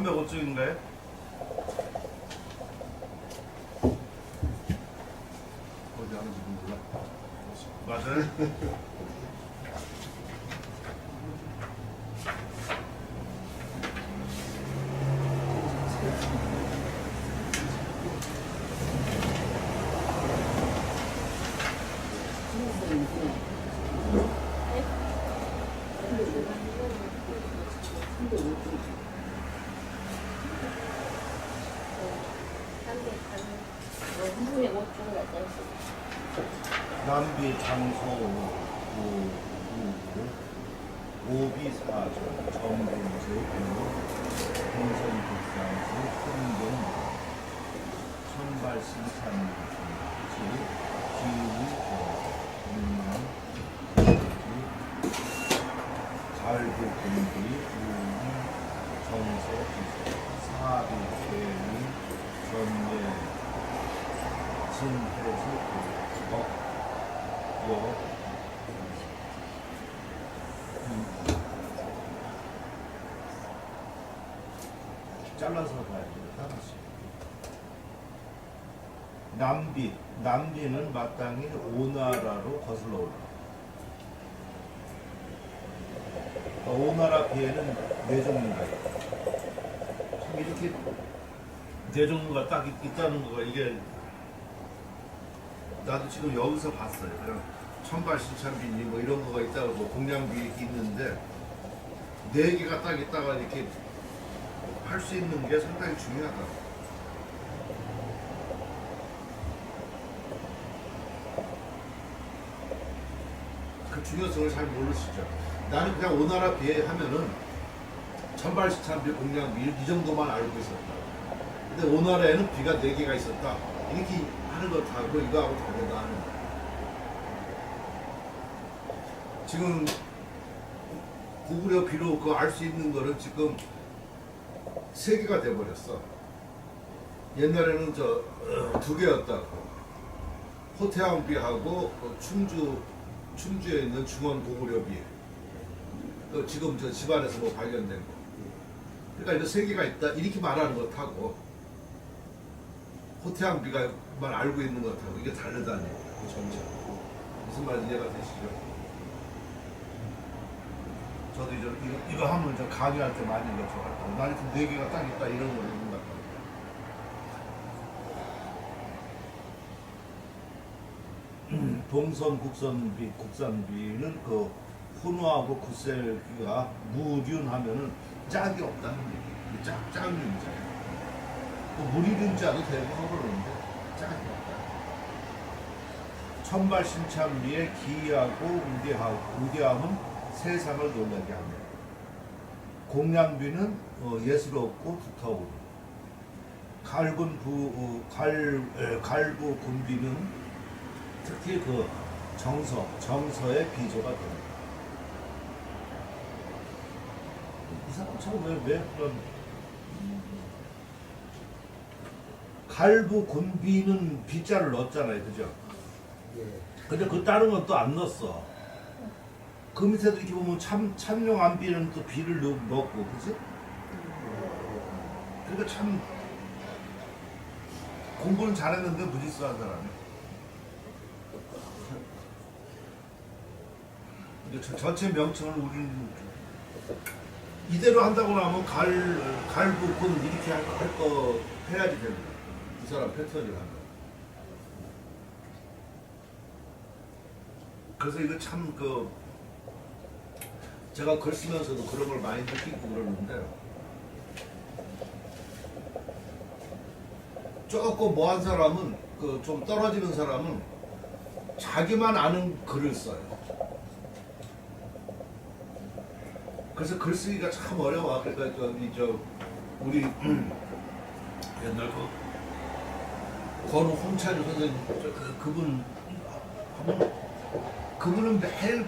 305쪽인가요? 어디 하는지 몰라. 맞아요? 남비 장소 오비사조 정동수 동선북상수 흥동 천발신산지 기우 운남 갈부군비 우리 정서 사비계위 전례 진해수 잘라서 봐야 돼요. 하나씩. 남비는 마땅히 오나라로 거슬러 올라. 오나라 비에는 네 종류가 있어요. 참 이렇게 네 종류가 딱 있다는 거가 이게 나도 지금 여기서 봤어요. 그냥 천발신찬비니 뭐 이런 거가 있다고 뭐 공량비 있는데 네 개가 딱 있다가 이렇게 할 수 있는 게 상당히 중요하다. 그 중요성을 잘 모르시죠. 나는 그냥 오나라 비에 하면은 천발신찬비, 공량비 이 정도만 알고 있었다. 근데 오나라에는 비가 네 개가 있었다. 이렇게 하는 것하고 이거하고 다르다 하는 거야. 지금 고구려 비로 그 알 수 있는 거는 지금 세 개가 돼버렸어. 옛날에는 두 개였다고. 호태왕비하고 충주에 있는 중원 고구려비. 지금 집안에서 뭐 발견된 거. 그러니까 이거 세 개가 있다 이렇게 말하는 것하고 호태왕비가만 알고 있는 것하고 이게 다르다는 얘기예요. 그 전체. 무슨 말인지 이해가 되시죠? 저도 이거 하면 저 강의할 때 많이 여쭤봤고 나 이렇게 네 개가 딱 있다 이런 걸 생각하고 동선 국산비는 그 훈화하고 구셀기가 무륜하면은 짝이 없다는 얘기. 짝은 윤자예요. 무리륜자도 되고 그러는데 짝이 없다. 천발신찬비의 기하고 우대함은 세상을 놀라게 합니다. 공량비는 예스럽고 두터우고 갈부 군비는 특히 그 정서의 비조가 됩니다. 이 사람 참 왜 그런 갈부 군비는 비자를 넣었잖아요, 그죠? 근데 그 다른 건 또 안 넣었어. 그 밑에도 이렇게 보면 참용 안비는 또 비를 넣고, 그치? 그러니까 참 공부는 잘했는데 무지수한 사람이. 근데 전체 명칭을 우리는 이대로 한다고 하면 갈부군 이렇게 할 거 해야지 됩니다. 이 사람 패턴을 한다. 그래서 이거 참 제가 글 쓰면서도 그런 걸 많이 느끼고 그러는데 조금 뭐한 사람은 좀 떨어지는 사람은 자기만 아는 글을 써요. 그래서 글쓰기가 참 어려워. 그러니까 우리 옛날 권우 홍차주 선생님 그분은 매일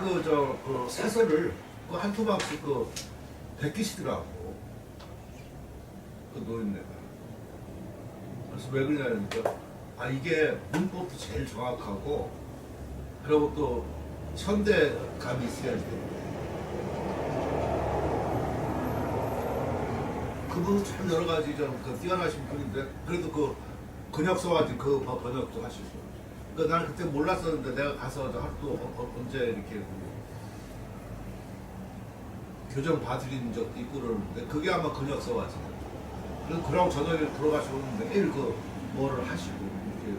사설을 한 토막씩 베끼시더라고. 그 노인네가. 그래서 왜 그러냐니까 이게 문법도 제일 정확하고 그리고 또 현대감이 있어야지. 그분은 참 여러 가지 좀 뛰어나신 분인데 그래도 그 근역서와지 그 번역도 하시고. 그러니까 나는 그때 몰랐었는데 내가 가서 하루 언제 이렇게 교정 봐드린 적도 있고 그러는데 그게 아마 근역서와지. 그러고 저녁에 들어가시고 매일 그 뭐를 하시고 이렇게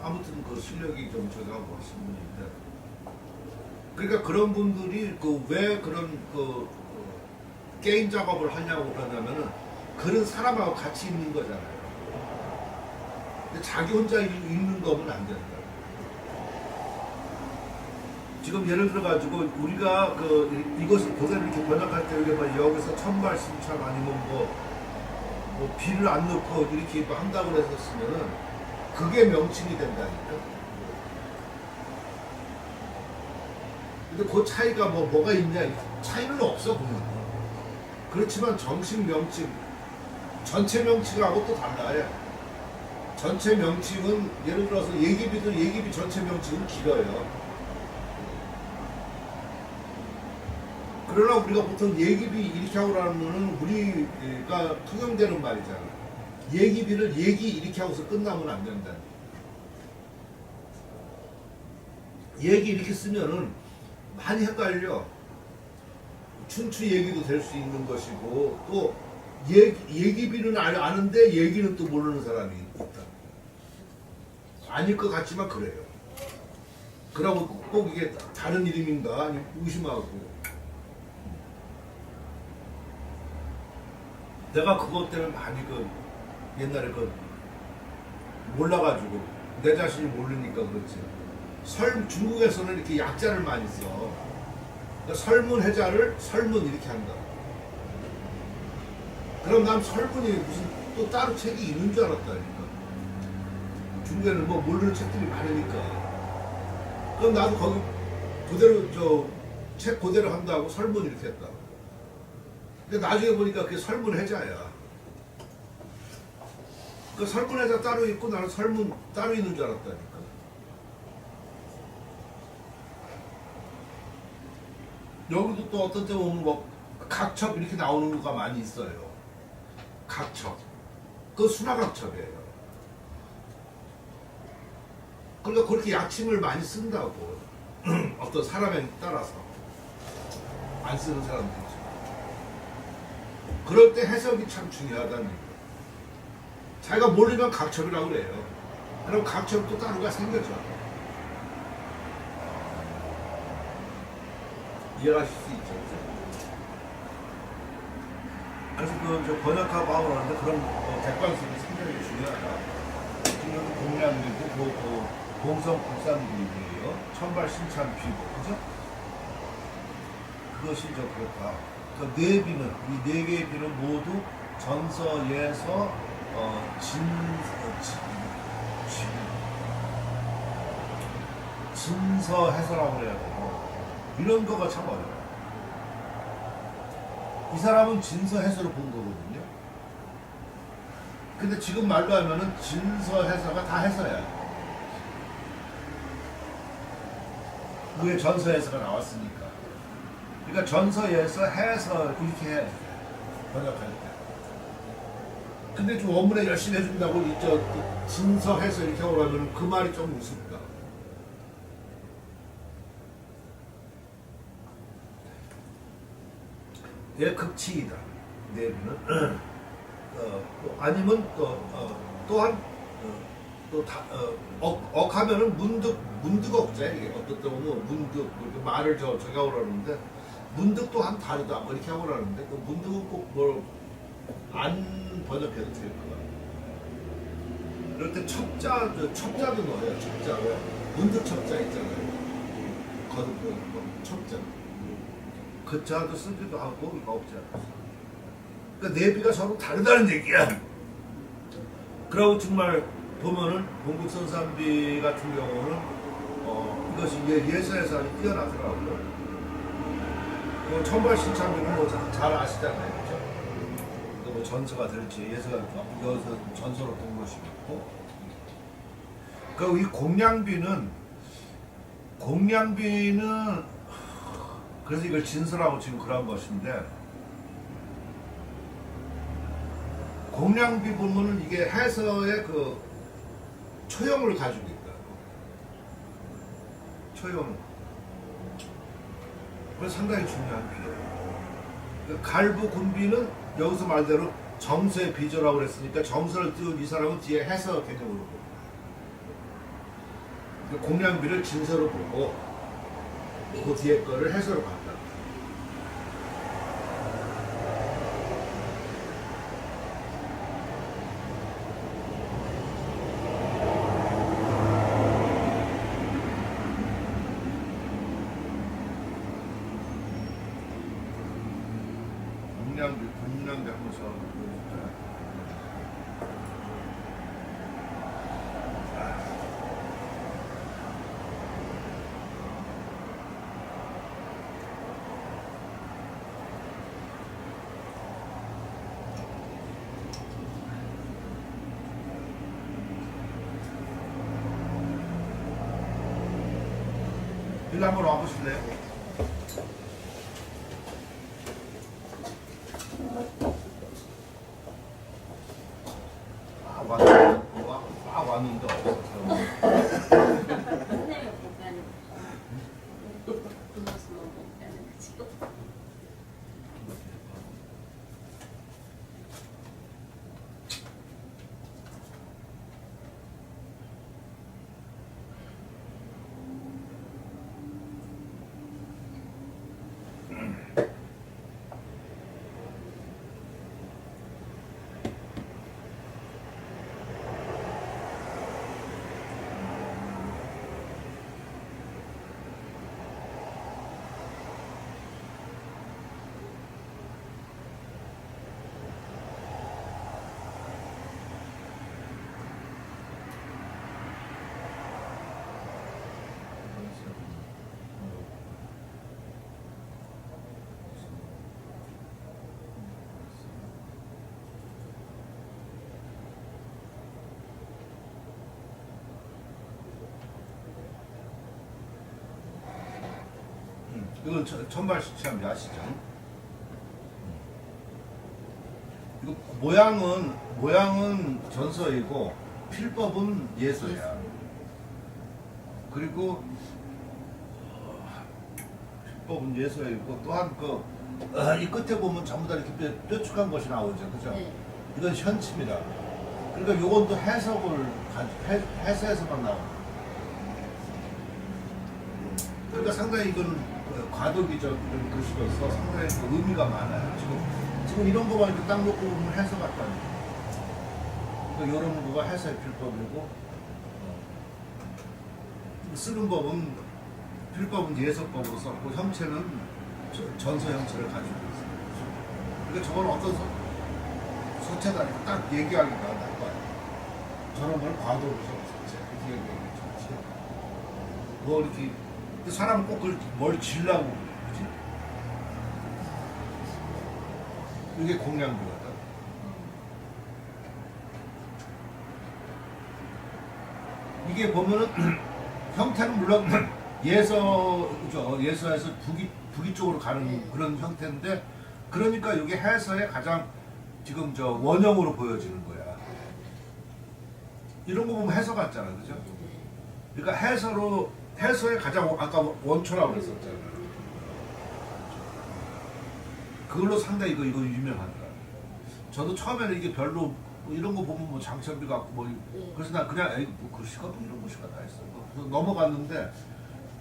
아무튼 그 실력이 좀 저하고 하신 분인데. 그러니까 그런 분들이 그 왜 그런 그 게임 작업을 하냐고 그러냐면은 그런 사람하고 같이 있는 거잖아요. 근데 자기 혼자 있는 거면 안 된다. 지금 예를 들어가지고 우리가 그 이것을 그대로 이렇게 번역할 때 이게 뭐 여기서 천발신참 아니면 뭐 비를 안 넣고 이렇게 한다고 했었으면은 그게 명칭이 된다니까. 근데 그 차이가 뭐가 있냐? 차이는 없어 보면. 그렇지만 정식 명칭, 전체 명칭하고 또 달라요. 전체 명칭은 예를 들어서 예기비 전체 명칭은 길어요. 그러나 우리가 보통 예기비 이렇게 하고 하면은 우리가 통용되는 말이잖아. 예기비를 얘기 이렇게 하고서 끝나면 안 된다. 얘기 이렇게 쓰면은 많이 헷갈려. 춘추 얘기도 될 수 있는 것이고 또 얘기비는 아는데 얘기는 또 모르는 사람이 있다. 아닐 것 같지만 그래요. 그러고 꼭 이게 다른 이름인가 아니면 의심하고. 내가 그것 때문에 많이 옛날에 몰라가지고 내 자신이 모르니까 그렇지. 중국에서는 이렇게 약자를 많이 써. 그러니까 설문해자를 설문 이렇게 한다. 그럼 난 설문이 무슨 또 따로 책이 있는 줄 알았다니까. 중국에는 뭐 모르는 책들이 많으니까. 그럼 나도 거기 그대로 책 그대로 한다고 설문 이렇게 했다. 근데 나중에 보니까 그게 설문해자야. 그 설문해자 따로 있고 나는 설문 따로 있는 줄 알았다니까. 여기도 또 어떤 때 보면 뭐 각첩 이렇게 나오는 거가 많이 있어요. 각첩. 그거 순화각첩이에요. 그러니까 그렇게 약침을 많이 쓴다고. 어떤 사람에 따라서. 안 쓰는 사람도 있죠. 그럴 때 해석이 참 중요하다는 얘기예요. 자기가 모르면 각첩이라고 그래요. 그럼 각첩도 따로가 생겨져. 이해하실 수 있죠. 그래서 저 번역하고 하고 하는데 그런 객관성이 상당히 중요하다. 지금 공략이고 공성 국산기이에요. 천발신참 비고 그죠? 그것이 그렇다. 그 네 비는 이 네 개의 비는 모두 전서, 예서, 진서 해서라고 그래야 되고 이런 거가 참 어려워요. 이 사람은 진서 해서를 본 거거든요. 근데 지금 말로 하면은 진서 해서가 다 해서야. 그게 전서 해서가 나왔으니까. 그러니까 전서에서 해서 이렇게 해. 번역할 때. 근데 좀 원문에 열심히 해준다고 진서 해서 이렇게 하면 그 말이 좀 우습다. 예, 극치이다. 내비는 아니면 또한 억하면은 문득억자. 이게 어떤 때 보면 문득 이렇게 말을 저기 하고 그러는데 문득도 한 다르다. 뭐 이렇게 하고 그러는데 그 문득은 꼭 안 번역해도 될 거야. 그럴 때 첩자도 넣어요. 첩자. 왜? 문득 첩자 있잖아요. 거듭 첩자. 그 자도 쓰기도 하고 이거 없지 않았어. 그러니까 내비가 서로 다르다는 얘기야. 그리고 정말 보면은 봉국선산비 같은 경우는 이것이 예서에서 아주 뛰어나더라고요. 천발신참비는 뭐 잘 아시잖아요, 그죠? 뭐 전서가 될지 예서가 여기서 전서로 된 것이 있고. 그리고 이 공량비는 그래서 이걸 진서라고 지금 그런 것인데 공량비 보면은 이게 해서의 그 초형을 가지고 있다. 초형. 그건 상당히 중요한 비예요. 그 갈부 군비는 여기서 말대로 점수의 비조라고 그랬으니까 점수를 띄운 이 사람은 뒤에 해서 개념으로 보고 그 공량비를 진서로 보고 그 뒤에 거를 해서로 간다. 공량비 한번 써 보여줄까요? 일로 한번 와보실래요? 왔는데 없었어. 선생님 보면 그 모습만 보면 지금 이건 천발시치함이 아시죠? 이거 모양은 전서이고 필법은 예서야. 그리고 필법은 예서이고 또한 이 끝에 보면 전부 다 이렇게 뾰족한 것이 나오죠, 그죠? 네. 이건 현침이다. 그러니까 요건 또 해서에서만 나오는. 그러니까 상당히 이건 과도기적 이런 글씨로서 상당히 의미가 많아요. 지금 이런 거만 이렇게 딱 놓고 보면 해서 같다니. 그러니까 이런 거가 해서의 필법이고 쓰는 법은 필법은 예서법으로 썼고 형체는 전서 형체를 가지고 있어요. 그러니까 저건 어떤 서체다 이렇게 딱 얘기하기가 나빠요. 저런 걸 과도기적 서체 이렇게 얘기하겠죠. 뭐 이렇게 사람은 꼭 그걸 뭘 질라고 그러지? 이게 공량비거든. 이게 보면은 형태는 물론 예서에서 북위 쪽으로 가는 그런 형태인데 그러니까 이게 해서의 가장 지금 원형으로 보여지는 거야. 이런 거 보면 해서 같잖아, 그죠? 그러니까 해서의 가장 아까 원초라고 그랬었잖아요. 그걸로 상당히 이거 유명하더라. 저도 처음에는 이게 별로 뭐 이런 거 보면 뭐 장천비 같고 뭐 그래서 난 그냥 에이 뭐 글씨가 뭐 이런 글씨가 다 있어. 그래서 넘어갔는데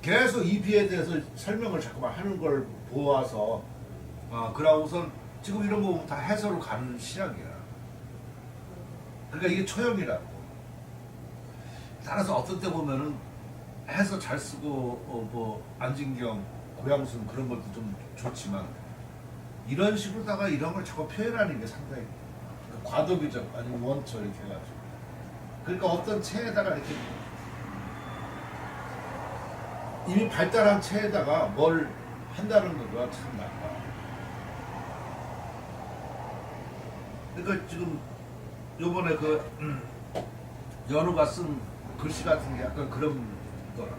계속 이 비에 대해서 설명을 자꾸만 하는 걸 보아서 그러고선 지금 이런 거 보면 다 해서로 가는 시작이야. 그러니까 이게 초형이라고. 따라서 어떤 때 보면은 해서 잘 쓰고 뭐 안진경, 고양순 그런 것도 좀 좋지만 이런 식으로다가 이런 걸 자꾸 표현하는 게 상당히 과도기적 아니면 원초 이렇게 해가지고 그러니까 어떤 체에다가 이렇게 이미 발달한 체에다가 뭘 한다는 거가 참 나빠. 그러니까 지금 요번에 연우가 쓴 글씨 같은 게 약간 그런 거라.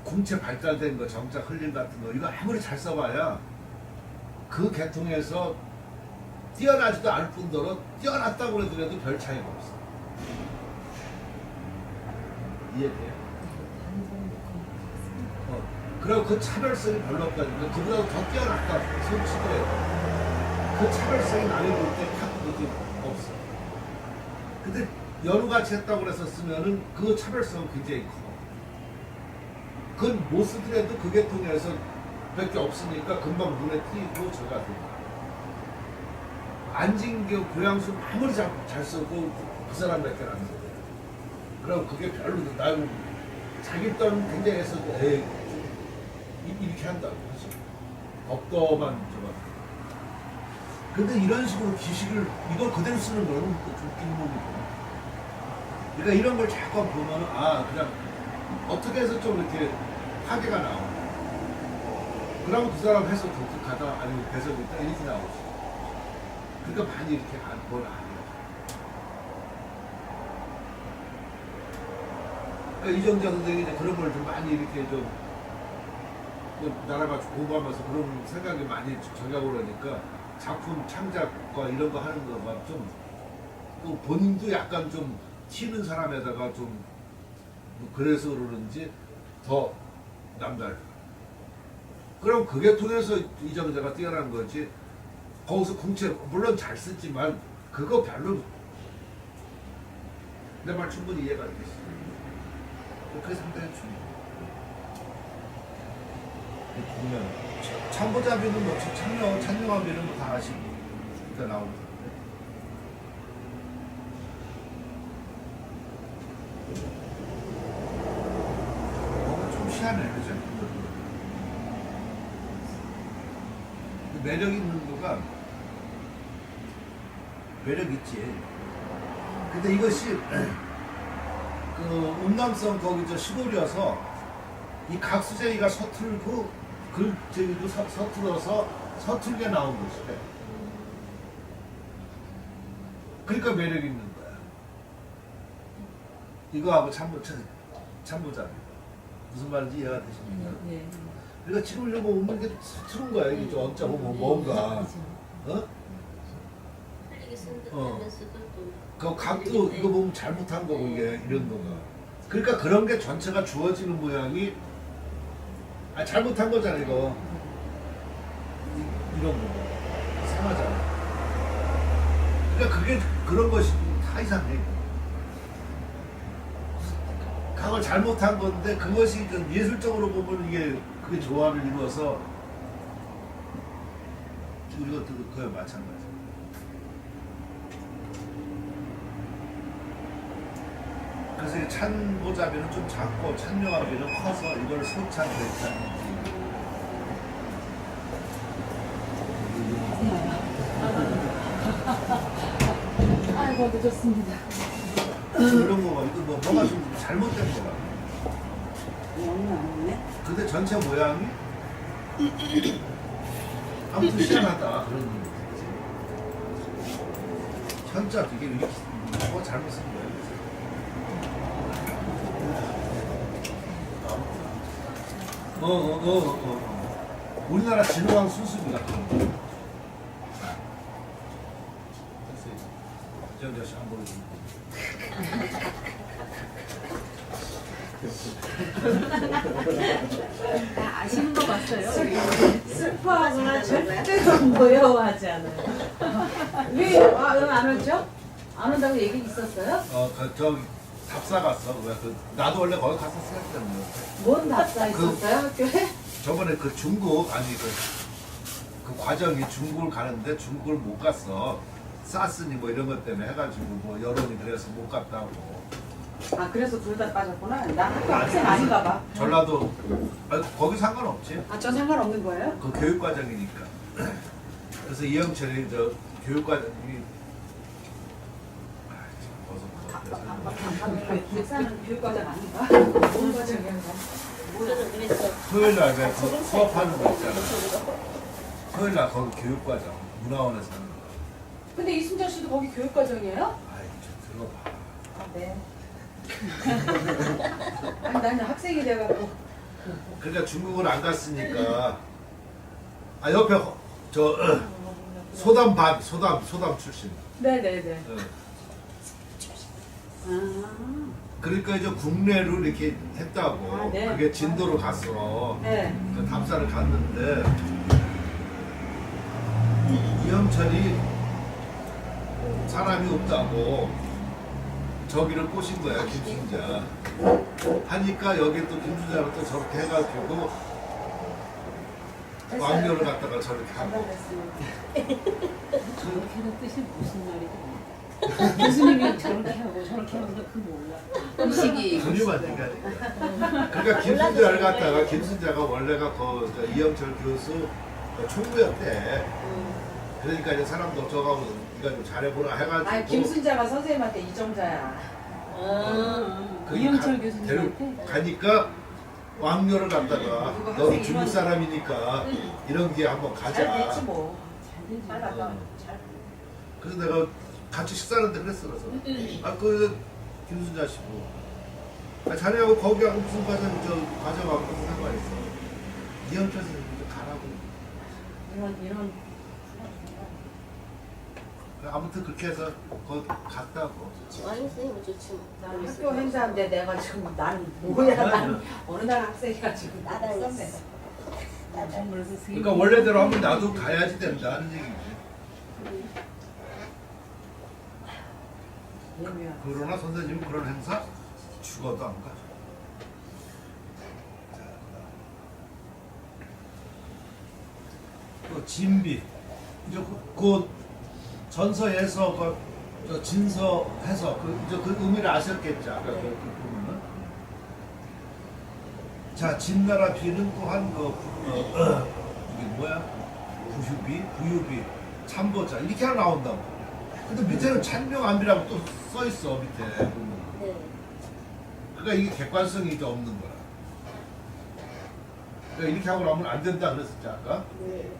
궁체 발달된 거, 정자 흘림 같은 거, 이거 아무리 잘 써봐야 그 계통에서 뛰어나지도 않을 뿐더러 뛰어났다고 해도 별 차이가 없어. 이해돼요? 그리고 그 차별성이 별로 없다니까. 그보다 더 뛰어났다 손치더라도 그 차별성이 남이 볼 때 그것도 없어. 근데 연우같이 했다고 해서 쓰면은 그 차별성은 굉장히 커. 그건 못 쓰더라도 그게 통해서 밖에 없으니까 금방 눈에 띄고 저가 된다. 안진교 고양수 아무리 잘 쓰고 그 사람밖에 안 써. 그럼 그게 별로 나는 자기 돈 굉장히 해서 에이 이렇게 한다고 하지. 법도만 저거. 근데 이런 식으로 기식을 이걸 그대로 쓰는 거는 좀 웃긴 놈이고. 그러니까 이런 걸 자꾸 보면 아 그냥 어떻게 해서 좀 이렇게 하게가 나오고. 그러면 그 사람 해석 독특하다 아니면 배석이 있다 이렇게 나오지. 그러니까 많이 이렇게 뭘 안 해요. 그러니까 이정재 선생님이 이제 그런 걸 좀 많이 이렇게 좀 나라가 공부하면서 그런 생각이 많이 저격을 하니까 작품 창작과 이런 거 하는 거가 좀 또 본인도 약간 좀 튀는 사람에다가 좀 그래서 그러는지 더 남다르다. 그럼 그게 통해서 이정재가 뛰어난 거지. 거기서 궁체 물론 잘 쓰지만 그거 별로 내 말 충분히 이해가 되겠어. 그게 상당히 중요해. 보면 참고자비는 뭐 찬명화비는 뭐 다 아시고 일단 나오고. 뭔가 좀 희한해, 그죠? 매력 있는 거가 매력 있지. 근데 이것이 그 음남성 거기 저 시골이어서 이 각수제이가 서툴고 글제이도 서툴어서 서툴게 나온 것이래. 그러니까 매력 있는 거야. 이거하고 참보자. 무슨 말인지 이해가 되십니까? 네. 그러니까 지금 이런 거 웃는 게 서투른 거야. 이게 좀 언짢고 뭔가. 어? 틀리게 쓴 듯하면서도 또 그 각도 이거 보면 잘못한 거고 이게 이런 거가. 그러니까 그런 게 전체가 주어지는 모양이 잘못한 거잖아 이거. 이런 거 이상하잖아. 그러니까 그게 그런 것이 다 이상해. 각을 잘못한 건데 그것이 예술적으로 보면 이게 그게 조화를 이루어서 이것도 그거에 마찬가지. 그래서 이 찬보자비는 좀 작고 찬명화비는 커서 이걸 소찬 대찬. 아이고 늦었습니다. 이런 거가 이거 뭐가 좀 잘못된 거야. 영이 아니네. 근데 전체 모양이 아무튼 희한하다 그런 거지. 현자 이게 뭐가 잘못 쓴 거야. 우리나라 진흥왕 수습이 같은 거. 이정재 씨 한 번 보여주면. 다 아시는 거 맞어요? 슬퍼하거나 절대로 모여하지 않아요. 왜안 오죠? 안 온다고 얘기 있었어요? 저기 답사 갔어. 나도 원래 거기 갔었어야 했는데. 뭔 답사 있었어요? 학교에? 저번에 그 중국 아니 그 과정이 중국을 가는데 중국을 못 갔어. 사스니 뭐 이런 것 때문에 해가지고 뭐 여론이 그래서 못 갔다고. 아 그래서 둘 다 빠졌구나. 난 학교 학생 아닌가 봐. 전라도 거기 상관없지. 아 저 상관없는 거예요? 그 교육 과정이니까. 그래서 이영철이 저 교육 과정이 백사는 교육과정 아닌가? 뭔 과정이야? 저는 그래서 토요일 날 그 수업하는 거 있잖아. 토요일 날 거기 교육 과정 문화원에서 하는 거. 근데 이순자 씨도 거기 교육과정이에요? 아이 저 들어봐. 아 네. 아니 나는 학생이 돼갖고 그러니까 중국을 안 갔으니까 옆에 소담 출신. 네네네. 어. 아, 그러니까 이제 국내로 이렇게 했다고. 아, 네. 그게 진도로 갔어. 네. 그 답사를 갔는데 이영철이 사람이 없다고 저기를 꼬신 거야, 김순자. 하니까 여기 또 김순자를 또 저렇게 해가지고 왕녀를 갖다가 저렇게 하고. 저렇게 하는 뜻이 무슨 말이지? 교수님이 저렇게 하고 저렇게 하고 그 몰라. 의식이 전혀 맞으니까. 그러니까 김순자를 갖다가 김순자가 원래가 저 이영철 교수 그 총무였대. 그러니까 이제 사람도 저거하고 네가 좀 잘해보라 해가지고. 아니 김순자가 선생님한테 이정자야. 그 이영철 교수님한테? 가니까 왕녀를 갖다가 누가 너도 학생이 중국 이런- 사람이니까 이런 게 한번 가자. 잘 됐지 뭐. 잘 되지. 빨랐다. 잘. 그래서 내가 같이 식사하는데 그랬어. 그래서 그 김순자 씨고 자네하고 거기하고 무슨 과정하고 무슨 상관이 있어. 이영철 선생님도 가라고. 이런 아무튼 그렇게 해서 거기 갔다고. 왕 선생님은 좋지 뭐. 난 학교 행사인데 내가 지금 난 뭐야 난 어느 날 학생이가 지금 나당했어. 그러니까 원래대로 하면 나도 가야지 된다는 얘기지. 예미야. 그러나 선생님은 그런 행사 죽어도 안 가죠. 또 진비 이제 그 전서에서 저 진서해서 그 의미를 아셨겠죠. 아까 그 부분은. 자 진나라 비는 또한 이게 뭐야? 부유비 참보자 이렇게 하나 나온다고. 근데 밑에는 찬명암비라고 또 써 있어 밑에 보면. 네. 그러니까 이게 객관성이 이제 없는 거야. 그러니까 이렇게 하고 나오면 안 된다 그랬었지 아까. 네.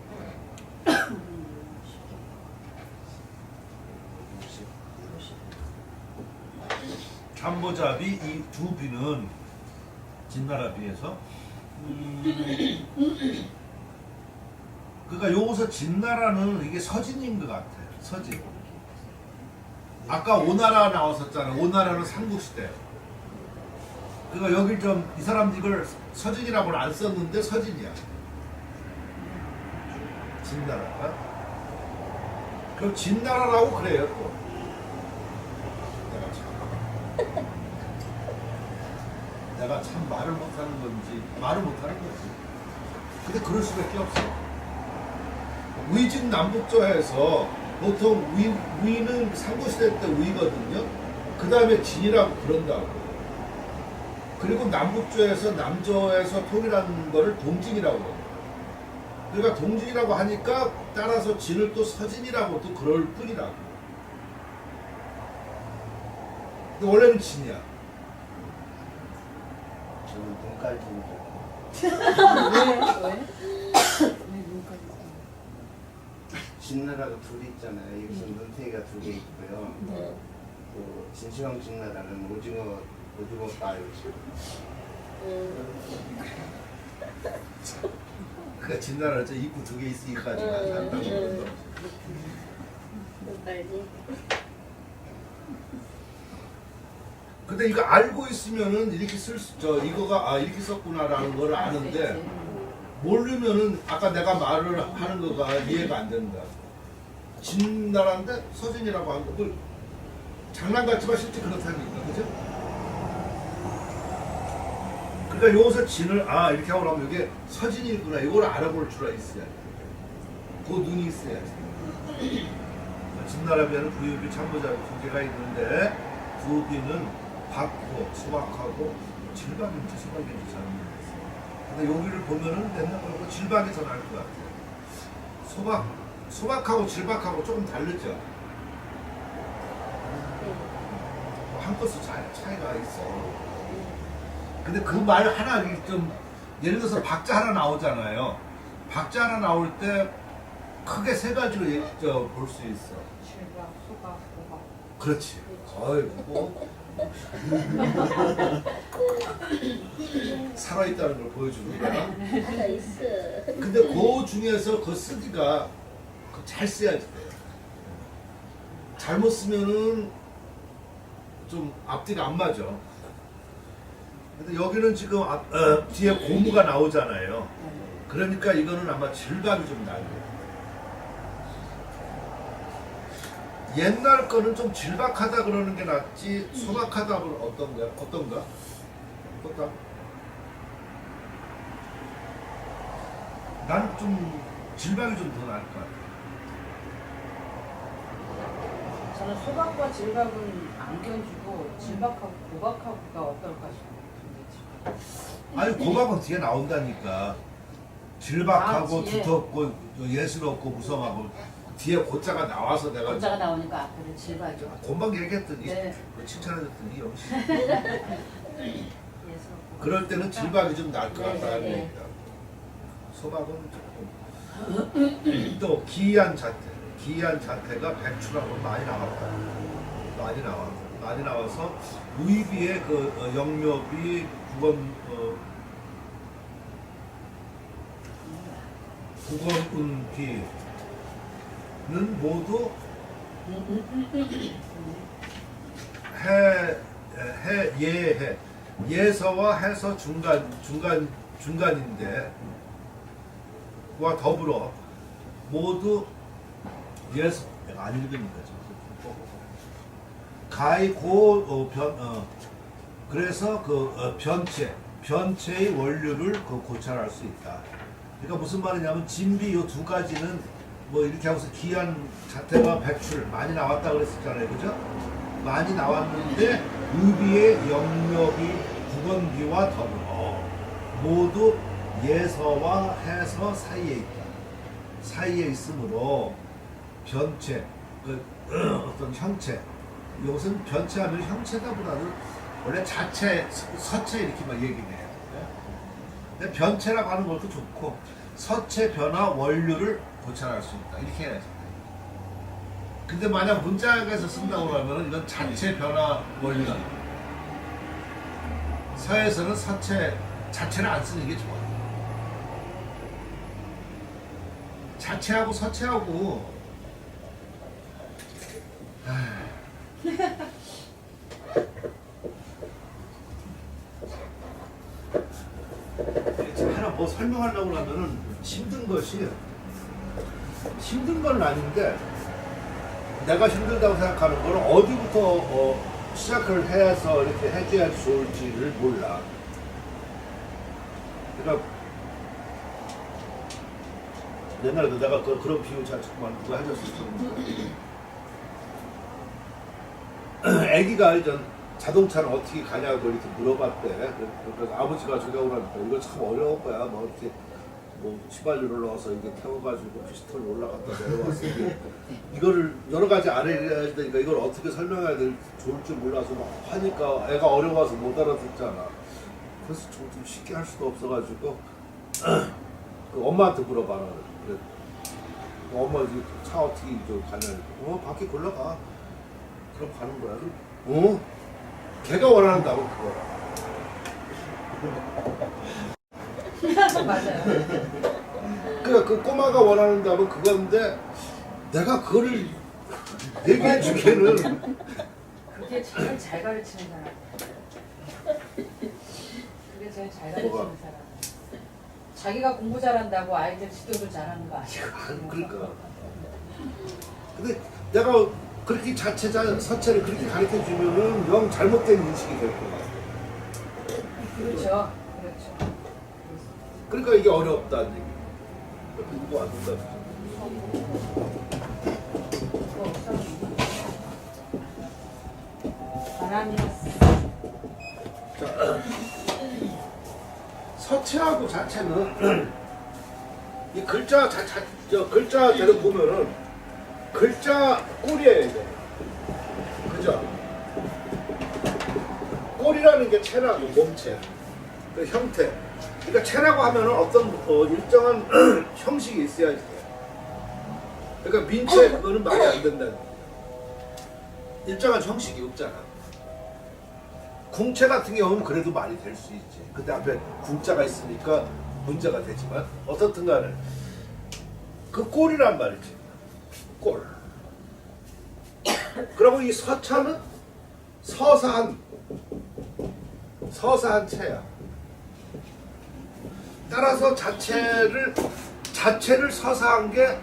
참보잡이 이 두 비는 진나라 비에서 그러니까 여기서 진나라는 이게 서진인 것 같아요. 서진. 아까 오나라 나왔었잖아요. 오나라는 삼국시대. 그러니까 여기 좀 이 사람들 이걸 서진이라고는 안 썼는데 서진이야. 진나라가. 그럼 진나라라고 그래요 또. 내가 참 말을 못하는 건지 말을 못하는 거지. 근데 그럴 수밖에 없어. 위진 남북조에서 보통 위는 삼국시대 때 위거든요. 그 다음에 진이라고 그런다고. 그리고 남북조에서 남조에서 통일하는 거를 동진이라고 그래요. 그러니까 동진이라고 하니까 따라서 진을 또 서진이라고 또 그럴 뿐이라고. 근데 원래는 진이야. 저는 눈깔 왜? 진나라가 둘이 있잖아요. 여기서 눈탱이가 두 개 있고요. 네. 또 진시황 진나라는 오징어 빨. 그러니까 진나라 저 입구 두 개 있으니까 한다고 그러는 거. 빨리. 근데 이거 알고 있으면은 이렇게 이거가 이렇게 썼구나라는 걸 아는데 모르면은 아까 내가 말을 하는 거가 이해가 안 된다. 진나라인데 서진이라고 하는 거 장난 같지만 실제 그렇다는 얘기가 그죠? 그러니까 여기서 진을 이렇게 하고 나면 이게 서진이구나 이걸 알아볼 줄 있어야 돼. 그 눈이 있어야지. 진나라 비에는 부유비 참보잡이 두 개가 있는데 부유비는 받고 수박하고 질박인지 수박인지 잘 모르겠어요. 근데 여기를 보면은 맨날 그러고 질박이 더 나을 것 같아요. 수박하고 질박하고 조금 다르죠. 한 것도 차이가 있어. 근데 그 말 하나 좀 예를 들어서 박자 하나 나오잖아요. 박자 하나 나올 때 크게 세 가지로 볼 수 있어. 실박, 수박, 호박. 그렇지. 어이구. 살아있다는 걸 보여주는 거야. 하나 있어. 근데 그 중에서 그 쓰기가 그거 잘 써야 돼. 잘못 쓰면은 좀 앞뒤가 안 맞아. 근데 여기는 지금 뒤에 고무가 나오잖아요. 그러니까 이거는 아마 질감이 좀 나요. 옛날 거는 좀 질박하다 그러는 게 낫지 소박하다 그러면 어떤가? 어떤가? 난 좀 질박이 좀 더 나을 것 같아. 저는 소박과 질박은 안 견주고 질박하고 고박하고가 어떨까 싶은데. 아니 고박은 뒤에 나온다니까. 질박하고 아, 뒤에. 두텁고 예스럽고 무성하고 뒤에 고자가 나와서 내가 혼자가 나오니까 앞에는 질박이요. 금방 얘기했더니 네. 칭찬해줬더니 역시 예스럽고. 그럴 때는 질박이 좀 나을 것 네, 같다는 네. 얘기다. 소박은 조금 또 기이한 자태가 백출하고 많이 나왔다. 많이 나와서 의비의 그 영묘비 국원운비는 모두 예서와 해서 중간인데 와 더불어 모두 예서 내가 안 읽으니까 지금 가이고 그래서 변체의 원료를 고찰할 수 있다. 그러니까 무슨 말이냐면 진비 이 두 가지는 뭐 이렇게 하고서 기한 자태가 백출 많이 나왔다 그랬었잖아요, 그죠? 많이 나왔는데 의비의 영역이 국원비와 더불어 모두 예서와 해서 사이에 있다. 사이에 있으므로 변체, 어떤 형체, 이것은 변체하면 형체다보다는 원래 자체, 서체 이렇게만 얘기해요. 근데 변체라고 하는 것도 좋고 서체 변화 원료를 고찰할 수 있다. 이렇게 해야죠. 근데 만약 문장에서 쓴다고 하면 이건 자체 변화 원리다. 서에서는 서체 자체를 안 쓰는 게 좋아요. 자체하고 서체하고 하나 뭐 설명하려고 하면은 힘든 건 아닌데 내가 힘들다고 생각하는 거는 어디부터 시작을 해서 이렇게 해줘야 좋을지를 몰라. 그러니까 옛날에도 내가 그런 비유 자꾸만 누가 해줬었어. 애기가 이제 자동차는 어떻게 가냐고 이렇게 물어봤대. 그래서 아버지가 저기 오라니까 이거 참 어려운 거야. 뭐 이렇게 뭐 휘발유를 넣어서 이게 태워가지고 피스톤이 올라갔다 내려왔어. 이거를 여러 가지 알아야 되니까 이걸 어떻게 설명해야 좋을지 몰라서 막 하니까 애가 어려워서 못 알아듣잖아. 그래서 좀 쉽게 할 수도 없어가지고 그 엄마한테 물어봐라. 그래. 엄마 이제 차 어떻게 가냐. 밖에 골라가. 그럼 가는 거야. 걔가 원하는 답은 그거야. 맞아요. 그러니까 그 꼬마가 원하는 답은 그건데 내가 그거를 얘기해 주기에는 그게 제일 잘 가르치는 사람. 그게 제일 잘 가르치는 뭐가? 사람. 자기가 공부 잘한다고 아이들 지도를 잘하는 거 아니고. 그러니까. 근데 내가 그렇게 서체를 그렇게 가르쳐 주면은 영 잘못된 인식이 될 거야. 그렇죠. 그러니까 이게 어렵다는 얘기. 이거 안 된다. 바람이었어. 서체하고 자체는 이 글자대로 보면은 글자 꼴이에요, 이거. 그죠? 꼴이라는 게 체라고, 몸체. 그 형태. 그러니까 체라고 하면은 어떤 일정한 형식이 있어야지 돼요. 그러니까 민체 그거는 말이 안 된다는 거예요. 일정한 형식이 없잖아. 궁체 같은 경우는 그래도 말이 될 수 있지. 근데 앞에 궁자가 있으니까 문제가 되지만 어떻든 간에 그 꼴이란 말이지. 꼴. 그리고 이 서차는 서사한 체야. 따라서 자체를 서사한 게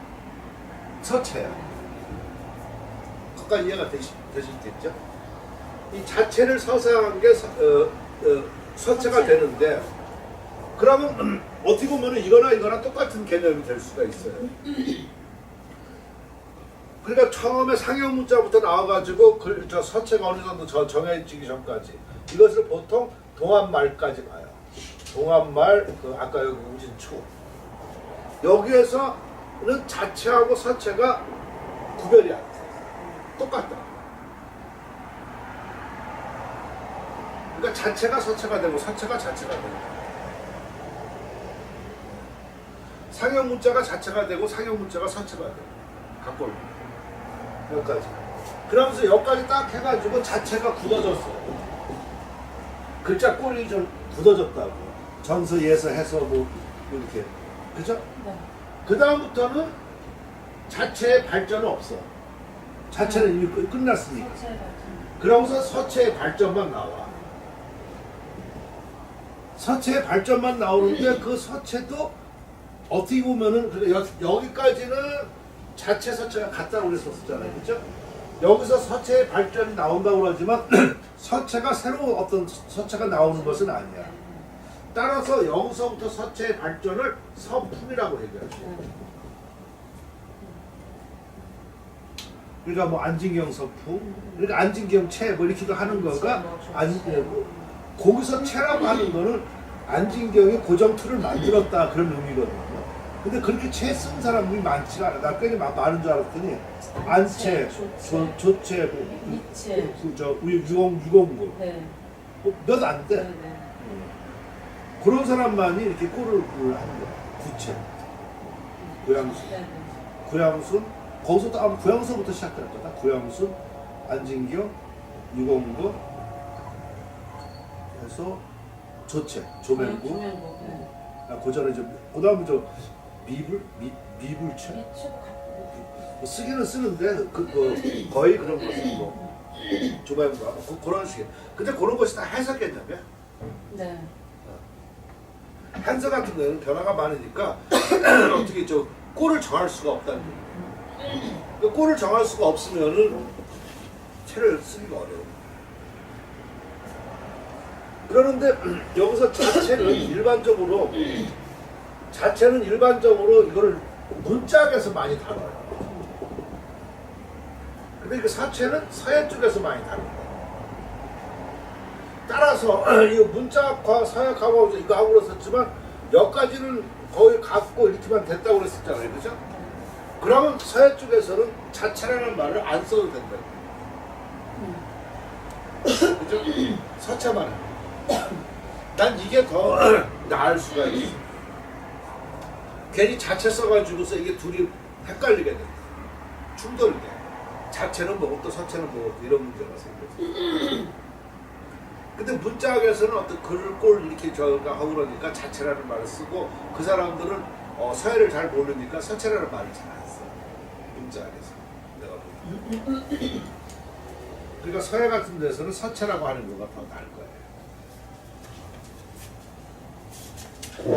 서체야. 거기까지 이해가 되시겠죠? 이 자체를 서사한 게 서체가 되는데, 그러면 어떻게 보면 이거나 똑같은 개념이 될 수가 있어요. 그러니까 처음에 상형 문자부터 나와가지고 저 서체가 어느 정도 정해지기 전까지 이것을 보통 동합말까지 봐요. 동합말, 아까 여기 우진초, 여기에서는 자체하고 서체가 구별이 안 돼. 똑같다. 그러니까 자체가 서체가 되고 서체가 자체가 되고, 상형 문자가 자체가 되고 상형 문자가 서체가 되고, 갖고 올 여기까지. 그러면서 여기까지 딱 해가지고 자체가 굳어졌어요. 글자 꼴이 좀 굳어졌다고. 전서, 예서, 해서 뭐 이렇게. 그죠? 네. 그 다음부터는 자체의 발전은 없어. 자체는 이미 끝났으니까. 그러면서 서체의 발전만 나와. 서체의 발전만 나오는데 그 서체도 어떻게 보면은 여기까지는 자체 서체가 같다고 그랬었잖아요. 그죠? 여기서 서체의 발전이 나온다고 그러지만 서체가 새로운 어떤 서체가 나오는 것은 아니야. 따라서 여기서부터 서체의 발전을 서품이라고 얘기하죠. 그러니까 뭐 안진경 서품, 그러니까 안진경 체 뭐 이렇게도 하는 거가 거기서 체라고 하는 거는 안진경이 고정 틀을 만들었다 그런 의미거든요. 근데 그렇게 체 쓴 사람이 많지가 않아. 나 꽤 많은 줄 알았더니 안체, 조체, 이체, 유공부 네. 몇 안 돼. 네. 그런 사람만이 이렇게 꼴을 하는 거야. 구체, 고양순, 네. 고양순, 거기서도 아마 고양서부터 시작할 거다. 고양순, 안진경, 유공부 해서 조체, 조맹구. 네. 그 전에 그 다음에 미불체. 뭐 쓰기는 쓰는데 거의 그런 거 쓰고 조맹구 그런 식의. 근데 그런 것이 다 해석 개념이야. 네. 한서 같은 경우는 변화가 많으니까 어떻게 꼴을 정할 수가 없다는 거예요. 그 꼴을 정할 수가 없으면은 체를 쓰기가 어려워. 그러는데 여기서 자체는 일반적으로 이거를 문짝에서 많이 다뤄요. 근데 그 사체는 서예 쪽에서 많이 다룬다. 따라서 이 문짝과 서역하고 이거 하고 그랬었지만 여기까지는 거의 갖고 이렇게만 됐다고 그랬었잖아요. 그죠? 그러면 서예 쪽에서는 자체라는 말을 안 써도 된다. 그죠? 서체만 해. 난 이게 더 나을 수가 있어. 괜히 자체 써가지고서 이게 둘이 헷갈리게 돼. 충돌이 돼. 자체는 뭐고 또 서체는 뭐고 이런 문제가 생겨서. 근데 문짝에서는 어떤 글꼴 이렇게 저가 하고 그러니까 자체라는 말을 쓰고, 그 사람들은 서예를 잘 모르니까 서체라는 말을 잘 안 써. 문짝에서 내가 보니까. 그러니까 서예 같은 데서는 서체라고 하는 거가 더 나을 거예요.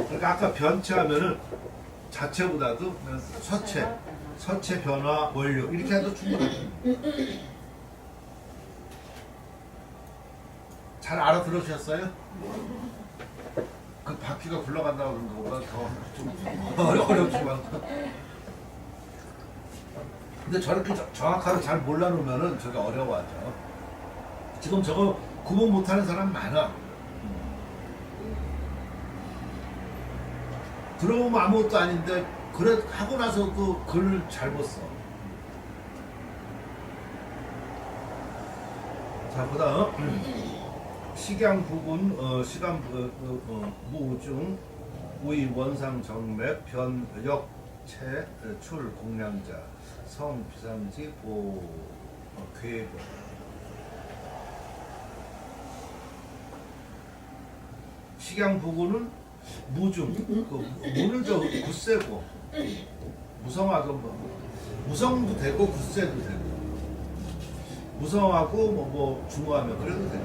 그러니까 아까 변체하면은 자체보다도 그냥 서체 변화 원료 이렇게 해도 충분하죠. 잘 알아들으셨어요? 그 바퀴가 굴러간다고 그런 거보다 더 어렵지만. 근데 저렇게 정확하게 잘 몰라놓으면은 저게 어려워하죠. 지금 저거 구분 못하는 사람 많아. 들어보면 아무것도 아닌데 그래 하고 나서도 글을 잘 못 써. 자, 그다음 식양 부분, 무중, 우이 원상 정맥, 변역 체, 출 공량자, 성 비상지, 보 괴보. 식양 부분은 무중, 무는 저 굳세고 무성하던 뭐 무성도 되고 굳세도 되고 무성하고 뭐 중후하면 그래도 되고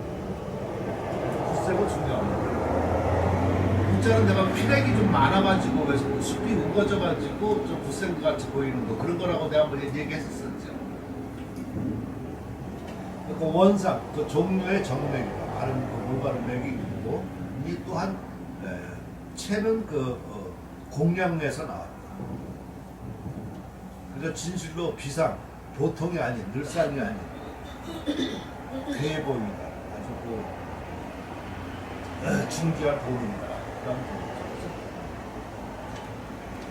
굳세고 중요하면 문자는 내가 피력이 좀 많아가지고 왜 숲이 우거져가지고 좀 굳센 것 같이 보이는 거 그런 거라고 내가 한번 얘기했었죠. 그 원상, 그 종류의 정맥이다. 바른 그 올바른 맥이 있고 이 또한 채는 그 공양에서 나왔다. 그래서 진실로 비상, 보통이 아닌 늘상이 아닌 대보이다. 아주 그 중귀한 보물이다.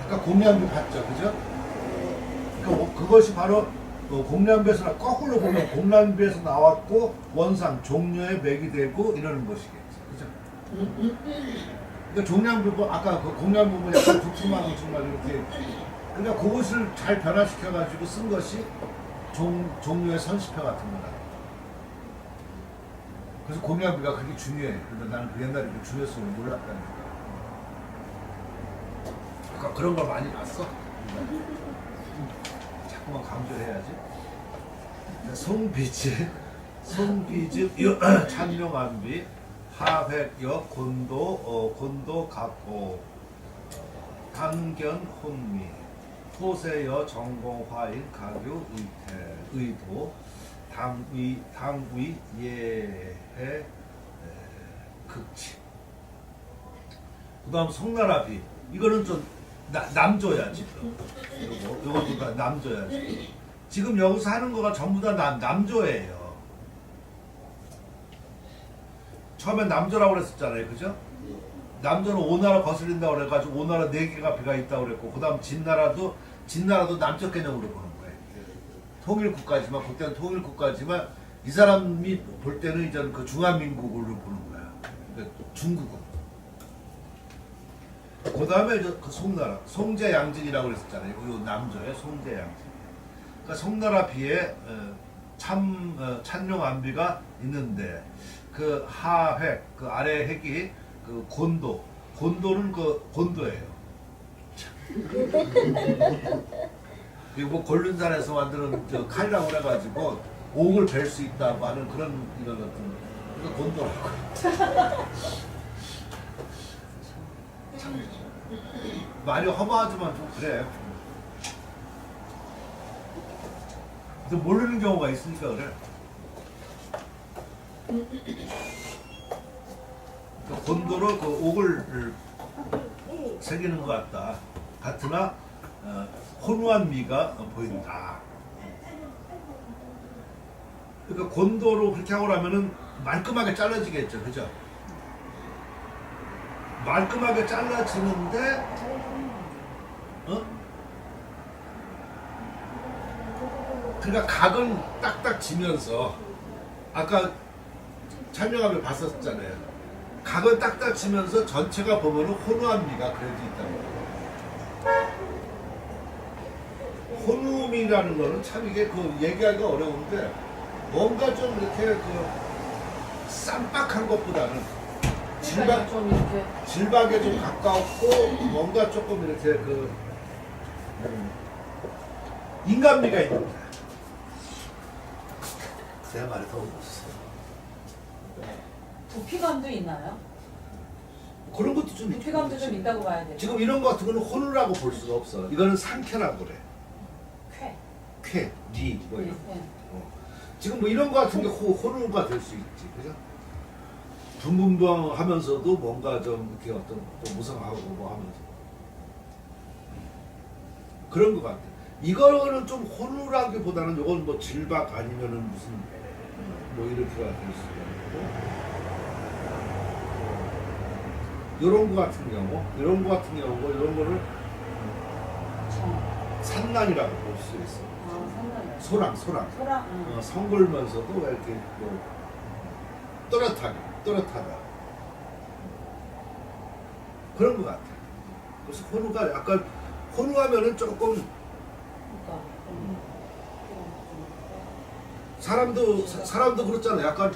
아까 공양비 봤죠, 그죠? 그것이 바로 공양비에서 거꾸로 보면 공양비에서 나왔고 원상 종료의 맥이 되고 이러는 것이겠죠, 그죠? 그러니까 종량비 아까 그 공양 부분 약간 두툼한 정말 이렇게 그러니까 그것을 잘 변화시켜 가지고 쓴 것이 종료의 선시표 같은 거다. 그래서 공양비가 그렇게 중요해. 그런데 나는 그 옛날에 그 중요성을 몰랐다니까. 아까 그런 걸 많이 봤어. 자꾸만 강조해야지. 송비지, 찬룡안비, 하백역, 곤도, 갑오, 당견, 혼미, 토세여, 정공, 화인, 가교, 의도, 당위, 예해, 극치. 그 다음 송나라비. 이거는 좀 남조야, 지금. 요것도 다 남조야, 지금. 지금 여기서 하는 거가 전부 다 남조예요. 처음엔 남조라고 그랬었잖아요, 그죠? 남조는 오나라 거슬린다고 그래가지고 오나라 4개가 비가 있다고 그랬고 그 다음 진나라도 남쪽 개념으로 보는 거예요. 통일국가지만 그때는 통일국가지만 이 사람이 볼 때는 이제는 그 중화민국으로 보는 거야. 그러니까 중국은. 그 다음에 그 송나라, 송제양진이라고 그랬었잖아요. 이 남조의 송제양진. 그러니까 송나라 비에 찬룡안비가 있는데 그 하획, 그 아래 핵이 그 곤도는 그 곤도예요. 이거 뭐 골륜산에서 만드는 저 칼이라고 그래가지고 옥을 벨 수 있다고 하는 그런 이런 같은 그러니까 곤도라고. 참 말이 허무하지만 좀 그래. 근데 모르는 경우가 있으니까 그래. 그 곤도로 그 옥을 새기는 것 같다. 같으나 혼후한 미가 보인다. 그러니까 곤도로 그렇게 하고 나면은 말끔하게 잘라지겠죠, 그죠? 말끔하게 잘라지는데, 그러니까 각은 딱딱 지면서 아까 찬명함을 봤었잖아요. 각은 딱딱 치면서 전체가 보면은 혼후한 미가 그래도 있다는 거예요. 혼후미라는 거는 참 이게 그 얘기하기가 어려운데 뭔가 좀 이렇게 그 쌈박한 것보다는 질박에 좀 가까웠고 뭔가 조금 이렇게 그 인간미가 있는 거야. 내가 말이 더 없었어. 부피감도 있나요? 그런 것도 좀 부피감도 좀 있다고 봐야 돼요. 지금 이런 거 같은 거는 혼우라고 볼 수가 없어. 이거는 상쾌라고 그래. 쾌, 리, 뭐 이런. 네. 지금 뭐 이런 거 같은 게 혼우가 될 수 있지, 그죠? 붕붕붕하면서도 뭔가 좀 이렇게 어떤 좀 무성하고 뭐 하면서 그런 거 같아. 이거는 좀 혼우라기보다는 이건 뭐 질박 아니면은 무슨 뭐 이렇게가 될 수가 있고. 이런 거 같은 경우, 이런 거를 산란이라고 볼 수 있어. 소랑. 성글면서도 이렇게 뭐 또렷하다. 그런 것 같아. 그래서 혼우가 약간 혼우하면은 조금 사람도 그렇잖아. 약간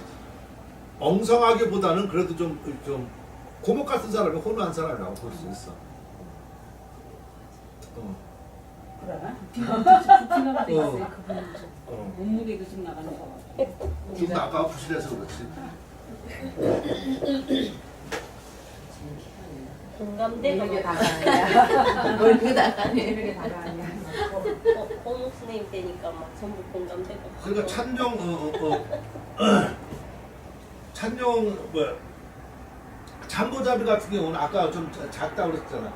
엉성하기보다는 그래도 좀 고목 같은 사람이 혼우한 사람이라고 볼 수 있어. 그래? 부피가 돼 있어요. 그분은 좀 어. 몸무게가 좀 나가는 거 같아. 좀 아까 부실해서 그렇지. 공감대가 이게 막 다가 아니야. 멀게 나가네. 이게 다가 아니야. 홍옥 선생님 때니까 막 전부 공감대가 막 그러니까 찬용 뭐야 참고잡이 같은 경우는 아까 좀 작다고 그랬잖아.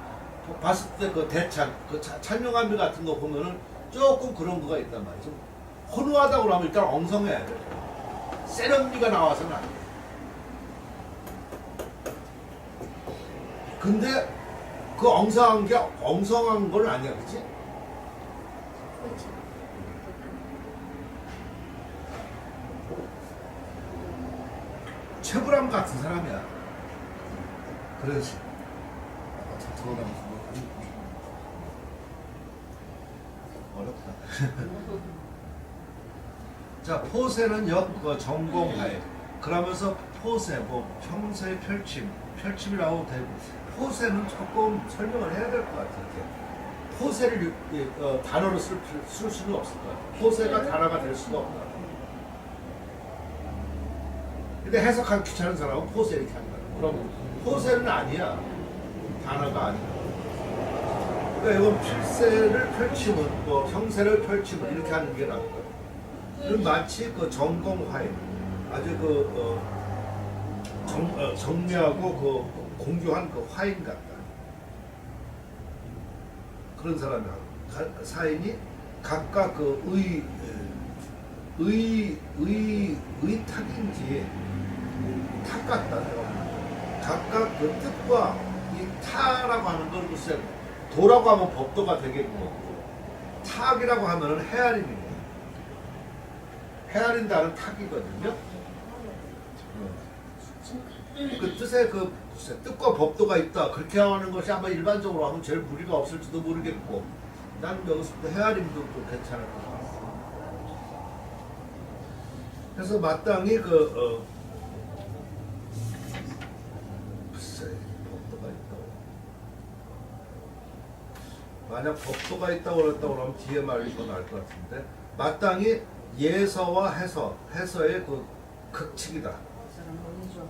봤을 때 그 대찬 그 찬용암비 같은 거 보면은 조금 그런 거가 있단 말이야. 좀 혼우하다고 그러면 일단 엉성해야 돼. 세련미가 나와서는 안 돼. 근데 그 엉성한 게 엉성한 건 아니야, 그렇지? 최불암 같은 사람이야. 그래서 어렵다. 자, 포세는 전공하에 그러면서 포세, 뭐 평소의 펼침이라고 되고 포세는 조금 설명을 해야 될 것 같아요. 포세를 단어로 쓸 수는 없을 것 같아요. 포세가 단어가 될 수가 없다. 근데 해석하기 귀찮은 사람은 포세 이렇게 한다. 그럼 포세는 아니야. 단어가 아니야. 그러니까 이건 필세를 펼치면, 뭐 형세를 펼치면 이렇게 하는 게 나을 거야. 그럼 마치 그 전공화해. 아주 정리하고 그 공교한 그 화인 같다. 그런 사람이야. 사인이 각각 그 의탁인지 탁 같다. 각각 그 뜻과 이 타라고 하는 걸 글쎄 도라고 하면 법도가 되겠고 탁이라고 하면은 헤아림입니다. 헤아린다는 탁이거든요. 그 뜻에 그 뜻과 법도가 있다 그렇게 하는 것이 아마 일반적으로 하면 제일 무리가 없을지도 모르겠고 나는 여기서 헤아림도 또 괜찮을 것 같습니다. 그래서 마땅히 글쎄 법도가 있다고 만약 법도가 있다고 그랬다고 하면 뒤에 말이 더 나을 것 같은데 마땅히 예서와 해서의 그 극칙이다.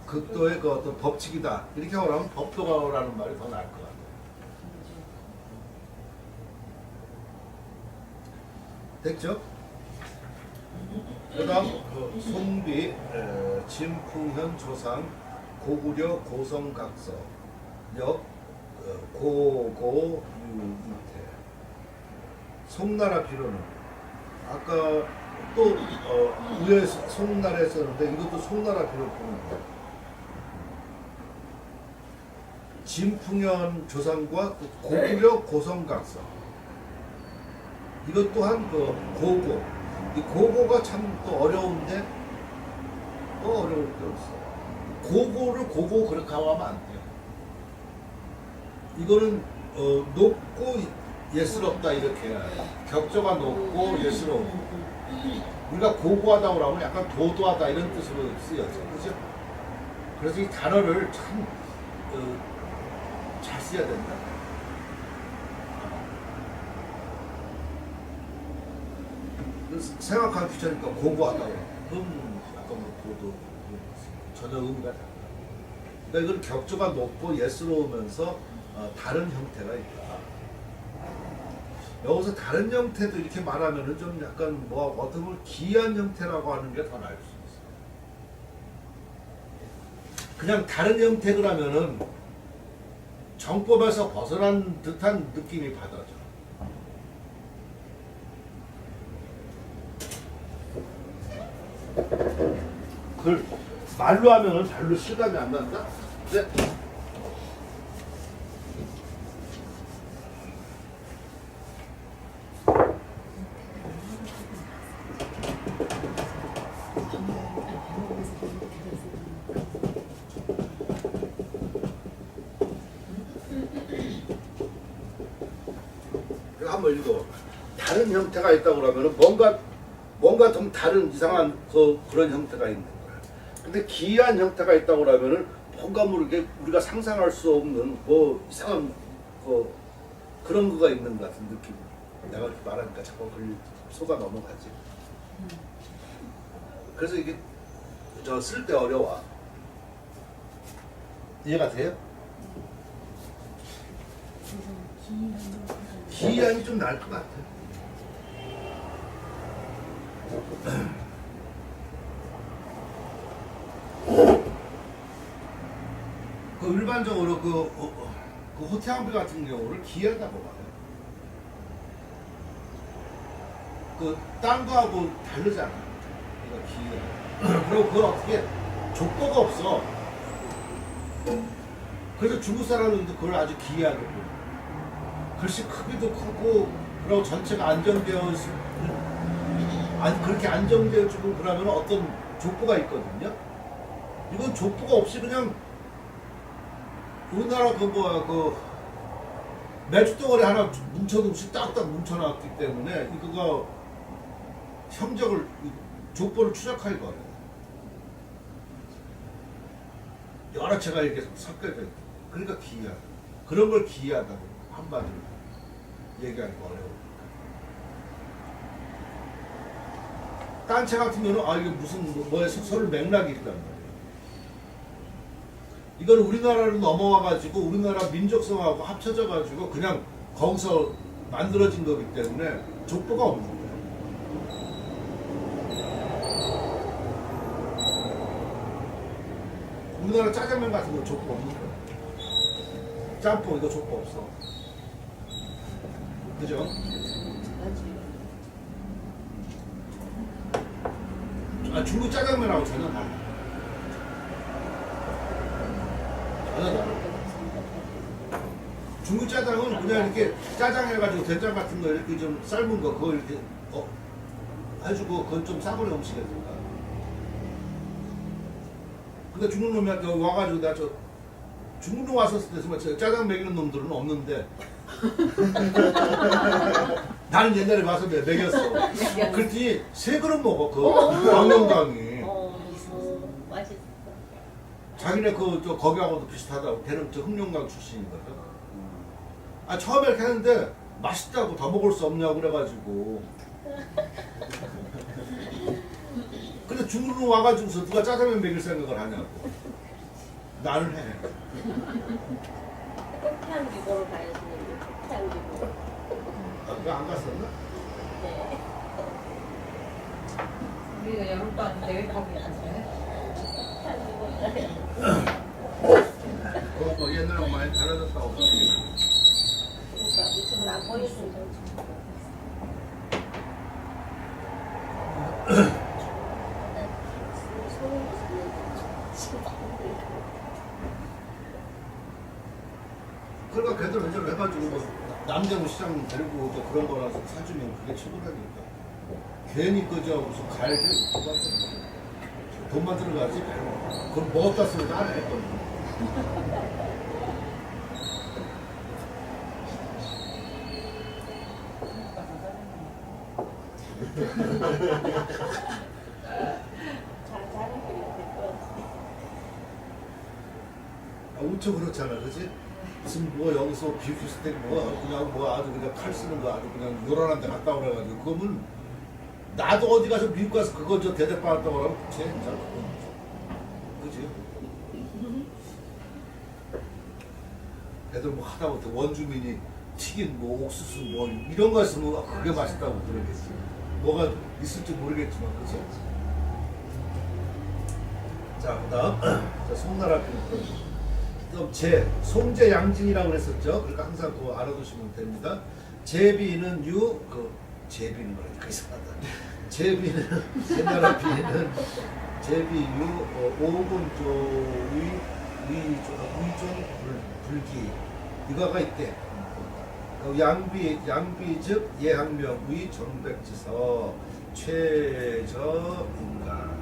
극도의 그 어떤 법칙이다. 이렇게 하면 법도가라는 말이 더 나을 것 같아요. 됐죠? 그 다음 그 송비, 진풍현 조상, 고구려 고성각서, 역 고고 유이태. 송나라 비로는 아까 또 위에 송나라 했었는데 이것도 송나라 비로 보는 거예요. 진풍현 조상과 고구려 고성각서. 이것 또한 그 고고. 이 고고가 참 또 어려운데 또 어려울 게 없어. 고고를 고고 그렇게 하면 안 돼요. 이거는 높고 예스럽다 이렇게 해야 돼. 격조가 높고 예스러워. 우리가 고고하다고 하면 약간 도도하다 이런 뜻으로 쓰였죠. 그죠? 그래서 이 단어를 참 잘 써야 된다. 생각하기 귀찮으니까 고고하다고. 그럼 약간 뭐 도도 전혀 의미가 달라. 그러니까 이건 격조가 높고 예스러우면서 다른 형태가 있다. 여기서 다른 형태도 이렇게 말하면은 좀 약간 뭐 어떻게 보면 기이한 형태라고 하는 게 더 나을 수 있어요. 그냥 다른 형태라면은 정법에서 벗어난 듯한 느낌이 받아져. 그걸 말로 하면은 별로 실감이 안 난다. 근데 한번 읽어. 다른 형태가 있다고 그러면은 뭔가 좀 다른 이상한 그런 형태가 있는 거야. 근데 기이한 형태가 있다고 그러면은 뭔가 모르게 우리가 상상할 수 없는 뭐 이상한 그런 거가 있는 것 같은 느낌. 내가 이렇게 말하니까 자꾸 속아 넘어가지. 그래서 이게 저 쓸 때 어려워. 이해가 돼요? 기한이 좀 나을 것 같아. 그 일반적으로 그 호태양비 같은 경우를 기하다고 봐요. 그 딴 거하고 다르잖아. 그러니까 기하. 그리고 그걸 어떻게 족보가 없어. 그래서 중국 사람들도 그걸 아주 기이하게 보. 글씨 크기도 크고 그리고 전체가 안정되어 그렇게 안정되어 주고 그러면 어떤 족보가 있거든요. 이건 족보가 없이 그냥 우리나라 그 매주 덩어리 하나 뭉쳐놓듯이 딱딱 뭉쳐놨기 때문에 이거가 형적을 족보를 추적할 거예요. 여러 채가 이렇게 섞여져 있고 그러니까 기이하다. 그런 걸 기이하다고 한마디로 얘기하기가 어려워. 딴 채 같은 경우는 이게 무슨 뭐에 서로 맥락이 있단 말이에요. 이건 우리나라로 넘어와가지고 우리나라 민족성하고 합쳐져가지고 그냥 거기서 만들어진 거기 때문에 족보가 없는 거예요. 우리나라 짜장면 같은 거 족보 없는 거예요. 짬뽕 이거 족보 없어. 그죠? 중국 짜장면하고 전혀 달라. 전혀 달라. 중국 짜장은 그냥 이렇게 짜장 해가지고 된장 같은 거 이렇게 좀 삶은 거 그거 이렇게 해주고 그건 좀 싸구려 음식이니까. 근데 중국 놈한테 와가지고 내가 중국 놈 왔었을 때 정말 짜장 먹이는 놈들은 없는데 나는 옛날에 와서 먹였어. 그랬더니 세 그릇 먹어 그 왕영당이. 맛있어. 자기네 거기하고도 비슷하다고. 걔는 저 흑룡강 출신이거든. 처음에 이렇게 했는데 맛있다고 더 먹을 수 없냐고 그래가지고. 근데 중국 놈 와가지고서 누가 짜장면 먹일 생각을 하냐고. 나는 해. 태양기 보러 가야지. 태양기 보러. 그거 안 갔었나? 네. 우리가 여름도 아닌데 왜 거기 있었어요? 태양기 보러 가야지. 그거 옛날하고 많이 달라졌다고. 그러니까 이쪽은 안 보이는데. 그러니까 걔들 운전을 해가지고 뭐 남대문 시장 데리고 저 그런 거라서 사주면 그게 최고라니까. 괜히 그저 무슨 갈비 돈만 들어가지. 그럼 먹었다 쓰면 안 했거든. 엄청 그렇잖아, 그지? 무슨 뭐 여기서 비프스테이크 그냥 아주 그냥 칼 쓰는 거 아주 그냥 요란한 데 갔다 오래가지고 그러면 나도 어디 가서 미국 가서 그거 저 대대 받았다고 그러면 진짜 그지? 애들 뭐 하다못해 원주민이 튀긴 뭐 옥수수 뭐 이런 거 있으면 그게 맛있다고 그러겠지. 뭐가 있을지 모르겠지만 그지? 자, 그다음 자, 송나라 빈. 송제양진이라고 그랬었죠. 그러니까 항상 그거 알아두시면 됩니다. 제비는 제비는 뭐랄까 이상하다. 제비는 옛날 비는 제비유 오분조 위존 불기 이거가 있대. 양비 즉 예학명 위 정백지서 최저인가.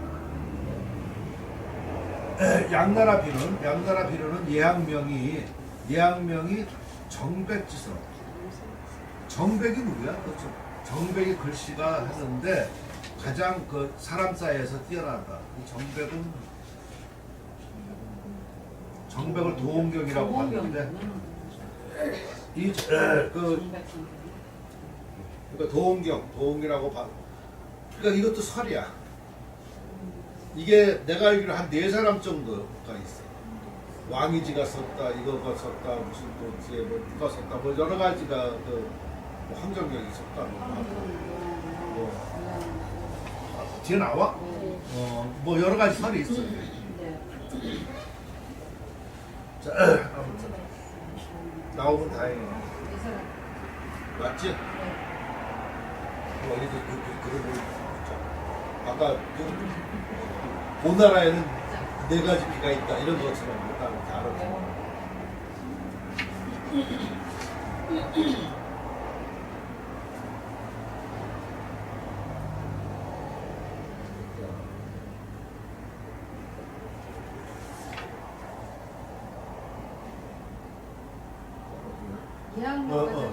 양나라 비료는 예학명이 정백지서. 정백이 누구야? 그렇죠. 정백이 글씨가 하는데 가장 그 사람 사이에서 뛰어난다. 이 정백을 도원경이라고 하는데 그러니까 도원기라고 봐. 그러니까 이것도 설이야. 이게 내가 알기로 한 4사람 정도가 있어. 왕이지가 썼다, 이거가 썼다, 무슨 또 뒤에 뭐 누가 썼다, 뭐 여러 가지가 뭐 황정경이 썼다, 뭐 뒤에 나와? 네. 뭐 여러 가지 설이 있어. 네. 자, 아무튼 나오면 다행이네. 맞지? 어디서 그런 거 아까 오나라에는 4가지 비가 있다 이런 것처럼 다 이렇게 알아보고.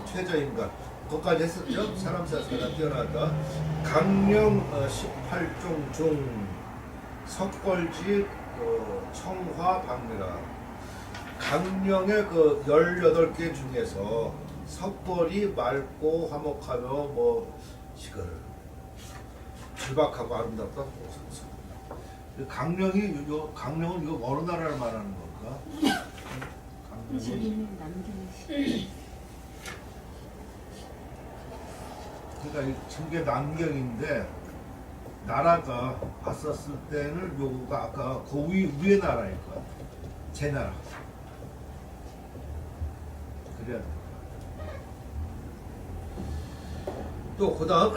최저임금 그것까지 했었죠. 사람 사사가 뛰어나다. 강령 18종 중 석걸지 청화 박미라. 강령의 그 18개 중에서 석걸이 맑고 화목하며 뭐 시글 질박하고 아름답다. 강령이 강령은 이거 어느 나라를 말하는 걸까? 강령은 지금은 남경시. 그러니까 이 전개 남경인데 나라가 봤었을 때는 요거가 아까 그 위에 나라일 거야. 제 나라. 그래야 돼. 또 그다음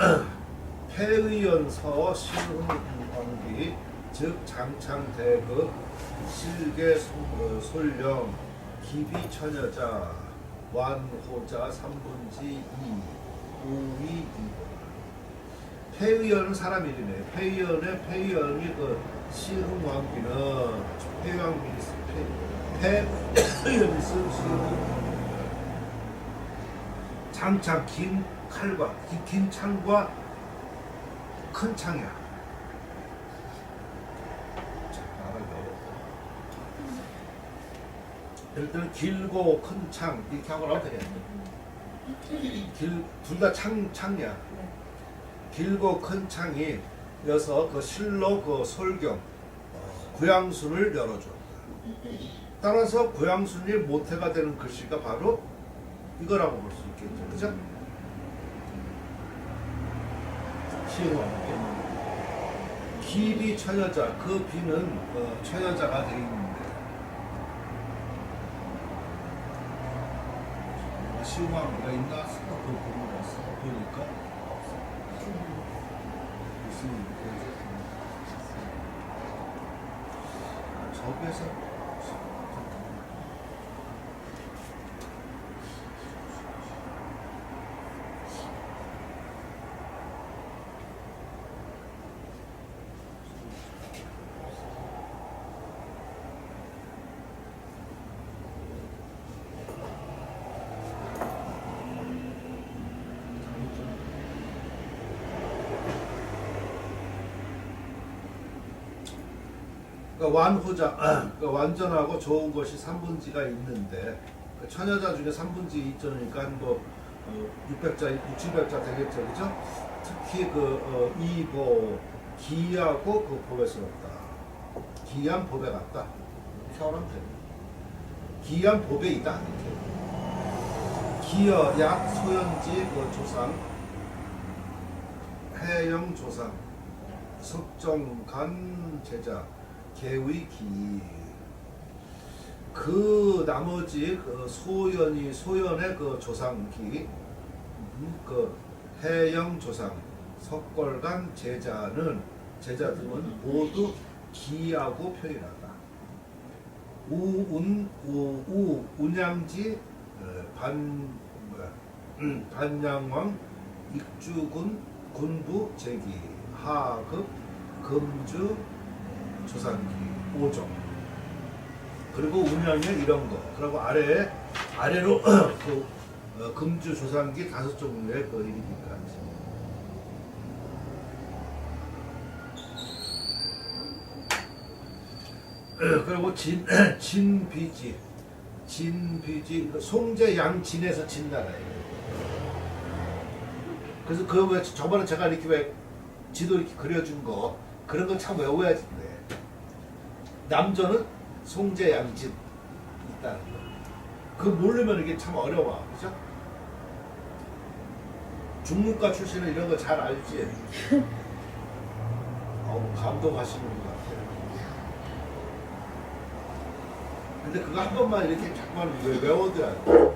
폐의연서 신흥원기 즉 장창대급 실계 솔령 기비처녀자 완호자 3분지 2 우위 폐의연은 사람 이름이에요. 폐의연의 폐의연이 그 시흥왕비는 폐의왕비니 폐의연이 쓴 시흥 장창 긴 칼과 긴 창과 큰 창이야. 예를 들어 길고 큰 창 이렇게 하고 나오면 되겠네. 둘 다 창이야. 길고 큰 창이 여서 그 실로 그 솔경 구양순을 열어줬다. 따라서 구양순이 모태가 되는 글씨가 바로 이거라고 볼 수 있겠죠. 그죠? 시흥왕 기비 처녀자 그 비는 처녀자가 되어 있는데 시흥왕비가 있나? 그 부분을 보니까 저기에서 그러니까 완호자, 그러니까 완전하고 좋은 것이 3분지가 있는데 그 처녀자 중에 3분지 있잖으니까 뭐 600자, 600자 되겠죠, 그죠? 특히 그 이보 기하고 그 보배스럽다. 기한 보배 같다. 표현하면 됩니다. 기한 보배이다. 이렇게. 기여 약 소연지 그 조상 해영 조상 석정간 제자 개의 기. 그 나머지 그 소연의 그 조상기, 그 해영 조상, 석걸간 제자들은 모두 기하고 표현하다. 운양지 반양왕 익주군 군부 제기 하급 금주 조상기 5종. 그리고 운양에 이런 거. 그리고 아래로 그 금주 조상기 5종류의 그 이름이니까. 그리고 진비지 송제 양진에서 진나라예요. 그래서 그 왜 저번에 제가 이렇게 왜 지도 이렇게 그려준 거 그런 거 참 외워야지 그래. 남조는 송제 양진 있다는 거. 그거 모르면 이게 참 어려워, 그죠? 중문과 출신은 이런 거 잘 알지. 감동하시는 것 같아요. 근데 그거 한 번만 이렇게 잠깐 외워둬야 돼.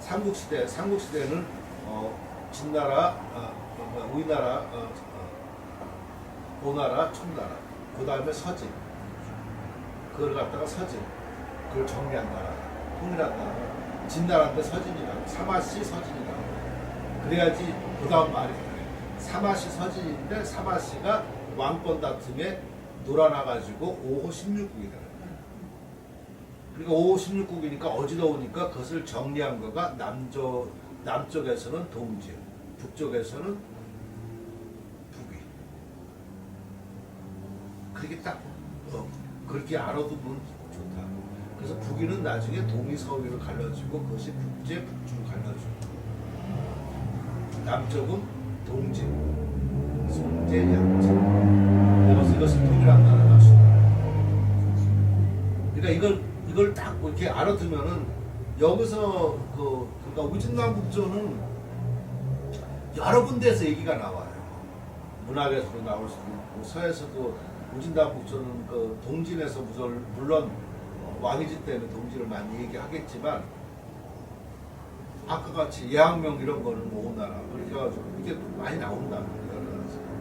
삼국시대는 진나라, 우리나라, 오나라, 청나라, 그 다음에 서진, 그걸 갖다가 서진, 그걸 정리한 나라, 통일한 나라, 진나라인데 서진이라고, 사마시 서진이라고. 그래야지 그 다음 말이 그래. 사마시 서진인데 사마시가 왕권 다툼에 놀아나가지고 5호 16국이 되는 거야. 그러니까 5호 16국이니까 어지러우니까 그것을 정리한 거가 남쪽에서는 동지, 북쪽에서는 북위. 그렇게 딱 그렇게 알아두면 좋다. 그래서 북위는 나중에 동위 서위로 갈라지고 그것이 북제, 북중 갈라지고 남쪽은 동지, 송제, 양지. 그래서 이것을 통일한 나라가 수나라. 그러니까 이걸 딱 이렇게 알아두면은 여기서 그러니까 우진남북조는 여러 군데에서 얘기가 나와요. 문학에서도 나올 수도 있고 서에서도 우진남북조는 그 동진에서 물론 왕이지 때문에 동진을 많이 얘기하겠지만 아까 같이 예항명 이런 거는 뭐 오나라 그렇게 해가지고 이게 많이 나온다.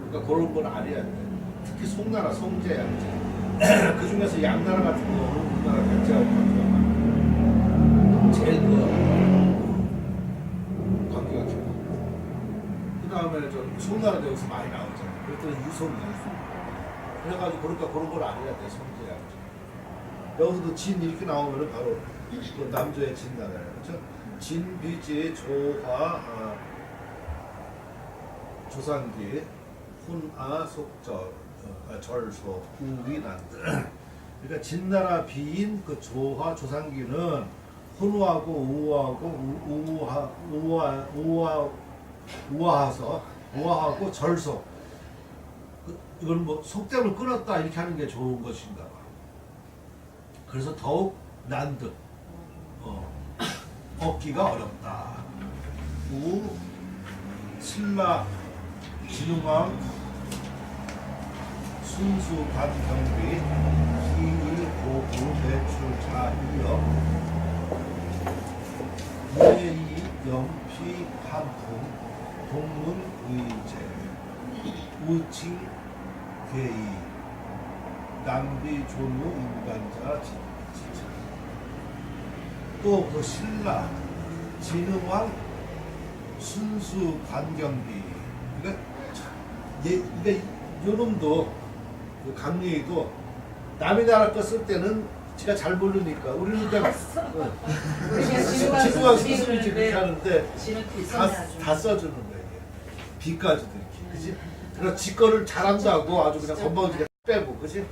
그러니까 그런 건 알아야 돼. 특히 송나라, 송제, 양제. 그 중에서 양나라 같은 경우는 우리나라 백제하고 제일 관계가 깊고. 그 다음에 저 송나라도 여기서 많이 나오잖아. 그랬더니 유송이. 그래가지고 그러니까 그런 걸 알아야 돼, 송제, 양제. 여기서도 진 이렇게 나오면은 바로 그 남조의 진나라예요. 그렇죠? 진비지 조화 조상기 훈아 속절 절소 우위난들. 그러니까 진나라 비인 그 조화 조상기는 훈우하고 우화하고 절소. 이건 뭐 속담을 끊었다 이렇게 하는 게 좋은 것인가 봐. 그래서 더욱 난득. 얻기가 어렵다. 신라 진흥왕 순수 반경비 기일 고부 대출 자유역 예의 영피 한풍 동문 의제 우칭 괴이 남비 존우 인간자 지자. 또 그 신라 진흥왕 순수 관경비. 그러니까 요놈도 그 강릉이도 남의 나라 거 쓸 때는 지가 잘 모르니까 우리는 그냥 진흥왕 스승이지 그렇게 하는데 다 써주는 거야 이게. 비까지도 이렇게, 그지? 그래서 지 거를 잘한다고 아주 그냥 건방지게 빼고, 그지?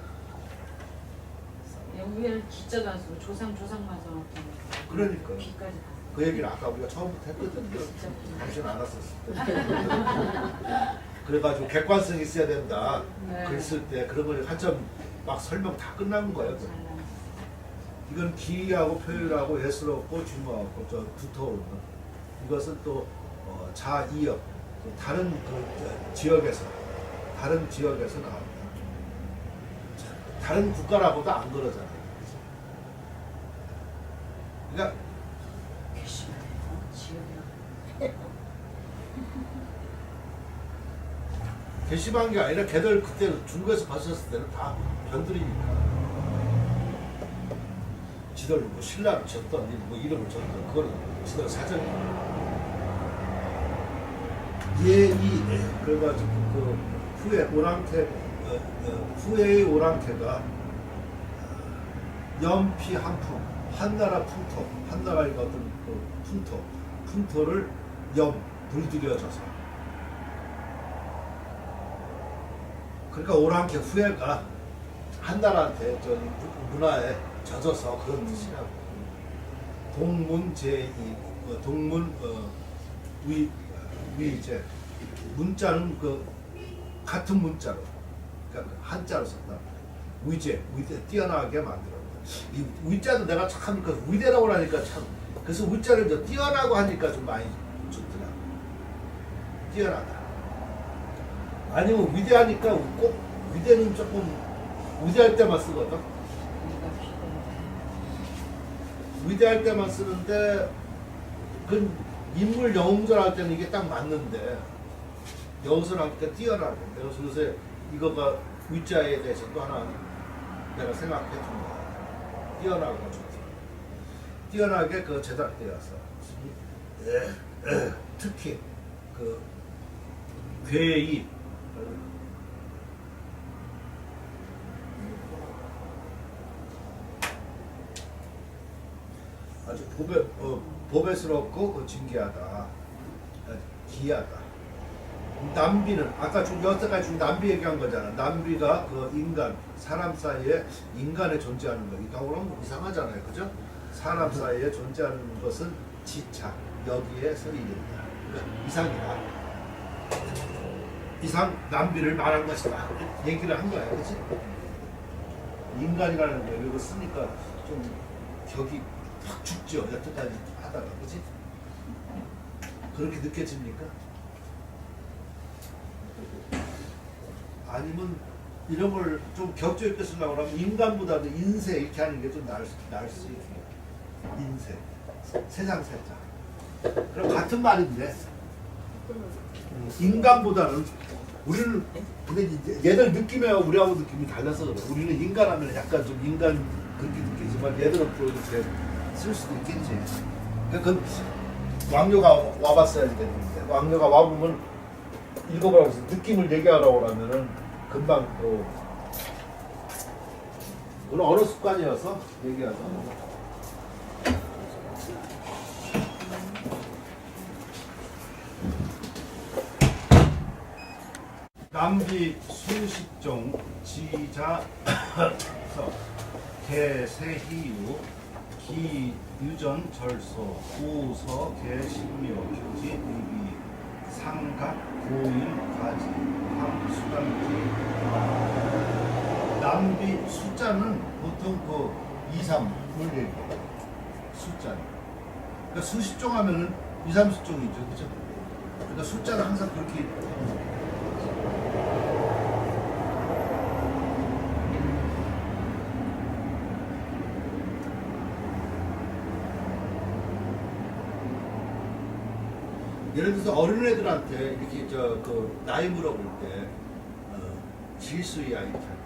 영국에는 기자도 안 쓰고 조상만 써놨다고. 그러니까 비까지. 그 얘기를 아까 우리가 처음부터 했거든요. 당신 안 왔었을 때. 그래가지고 객관성이 있어야 된다. 네. 그랬을 때 그런 걸 한참 막 설명 다 끝난 거예요. 이건 기하고 표현하고 예스럽고 중요하고 저 두터운 이것은 또 자이역 다른 그 지역에서 나옵니다. 다른 국가라고도 안 그러잖아요. 그러니까 괘씸한 게 아니라 걔들 그때 중국에서 봤었을 때는 다 변들이니까 지들 뭐 신라를 졌던 뭐 이름을 졌던 그거는 지들 사정이야. 예이 그래가지고 그 후에 오랑캐 후에의 오랑캐가 연피 한품 한나라 품토 한나라의 어떤 그 품토를 물들여줘서 그러니까 오랑캐 후예가 한나라한테 저 문화에 젖어서 그런 뜻이라고. 동문 제2 동문 위제 문자는 그 같은 문자로, 그러니까 한자로 썼다. 위대 뛰어나게 만들어. 이 위자도 내가 참 그 위대라고 하니까 참 그래서 위자를 저 뛰어나고 하니까 좀 많이 좋더라. 뛰어나다. 아니면 위대하니까 꼭 위대는 조금 위대할 때만 쓰거든. 위대할 때만 쓰는데 그 인물 영웅절 할 때는 이게 딱 맞는데 여기서 나니까 뛰어나게. 그래서 요새 이거가 위자에 대해서 또 하나 내가 생각해 준 거야. 뛰어나가 좋다. 뛰어나게 그 제작되어서 특히 그 괴이 아주 보배스럽고 진귀하다, 기이하다. 남비는 아까 여태까지 좀 남비 얘기한 거잖아. 남비가 그 인간, 사람 사이에 인간에 존재하는 거. 이거 그러면 이상하잖아요, 그죠? 사람 사이에 존재하는 것은 지차, 여기에서 이른다. 그러니까 이상이다. 이상 남비를 말한 것이다. 얘기를 한 거야, 그렇지? 인간이라는 거 이거 쓰니까 좀 격이 확 죽죠. 여태까지 하다가, 그렇지? 그렇게 느껴집니까? 아니면 이런 걸 좀 격조 있게 쓰려고 하면 인간보다도 인세 이렇게 하는 게 좀 나을 수 있어요. 인세, 세상 세자. 그럼 같은 말인데 인간보다는 우리는 근데 이제 얘들 느낌이 우리하고 느낌이 달라서 그래. 우리는 인간하면 약간 좀 인간 그렇게 느끼지만 얘들은 또 이렇게 쓸 수도 있겠지. 그러니까 그 왕녀가 와봤어야 되는데 왕녀가 와보면 읽어보라고 해서 느낌을 얘기하라고 하면은 금방 또 물론 언어 습관이어서 얘기하자. 남비 수식종 지자서 개세희유 기유전 절소 우서 개신묘 교지 의비 상각 고인 가지 함수단지. 남비 숫자는 보통 그 2, 3을 얘기해요. 숫자는. 그러니까 수식종 하면은 2, 3수종이죠. 그죠? 그러니까 숫자는 항상 그렇게 예를 들어서 어린애들한테 이렇게 그 나이 물어볼 때 지수야 이렇게 한다.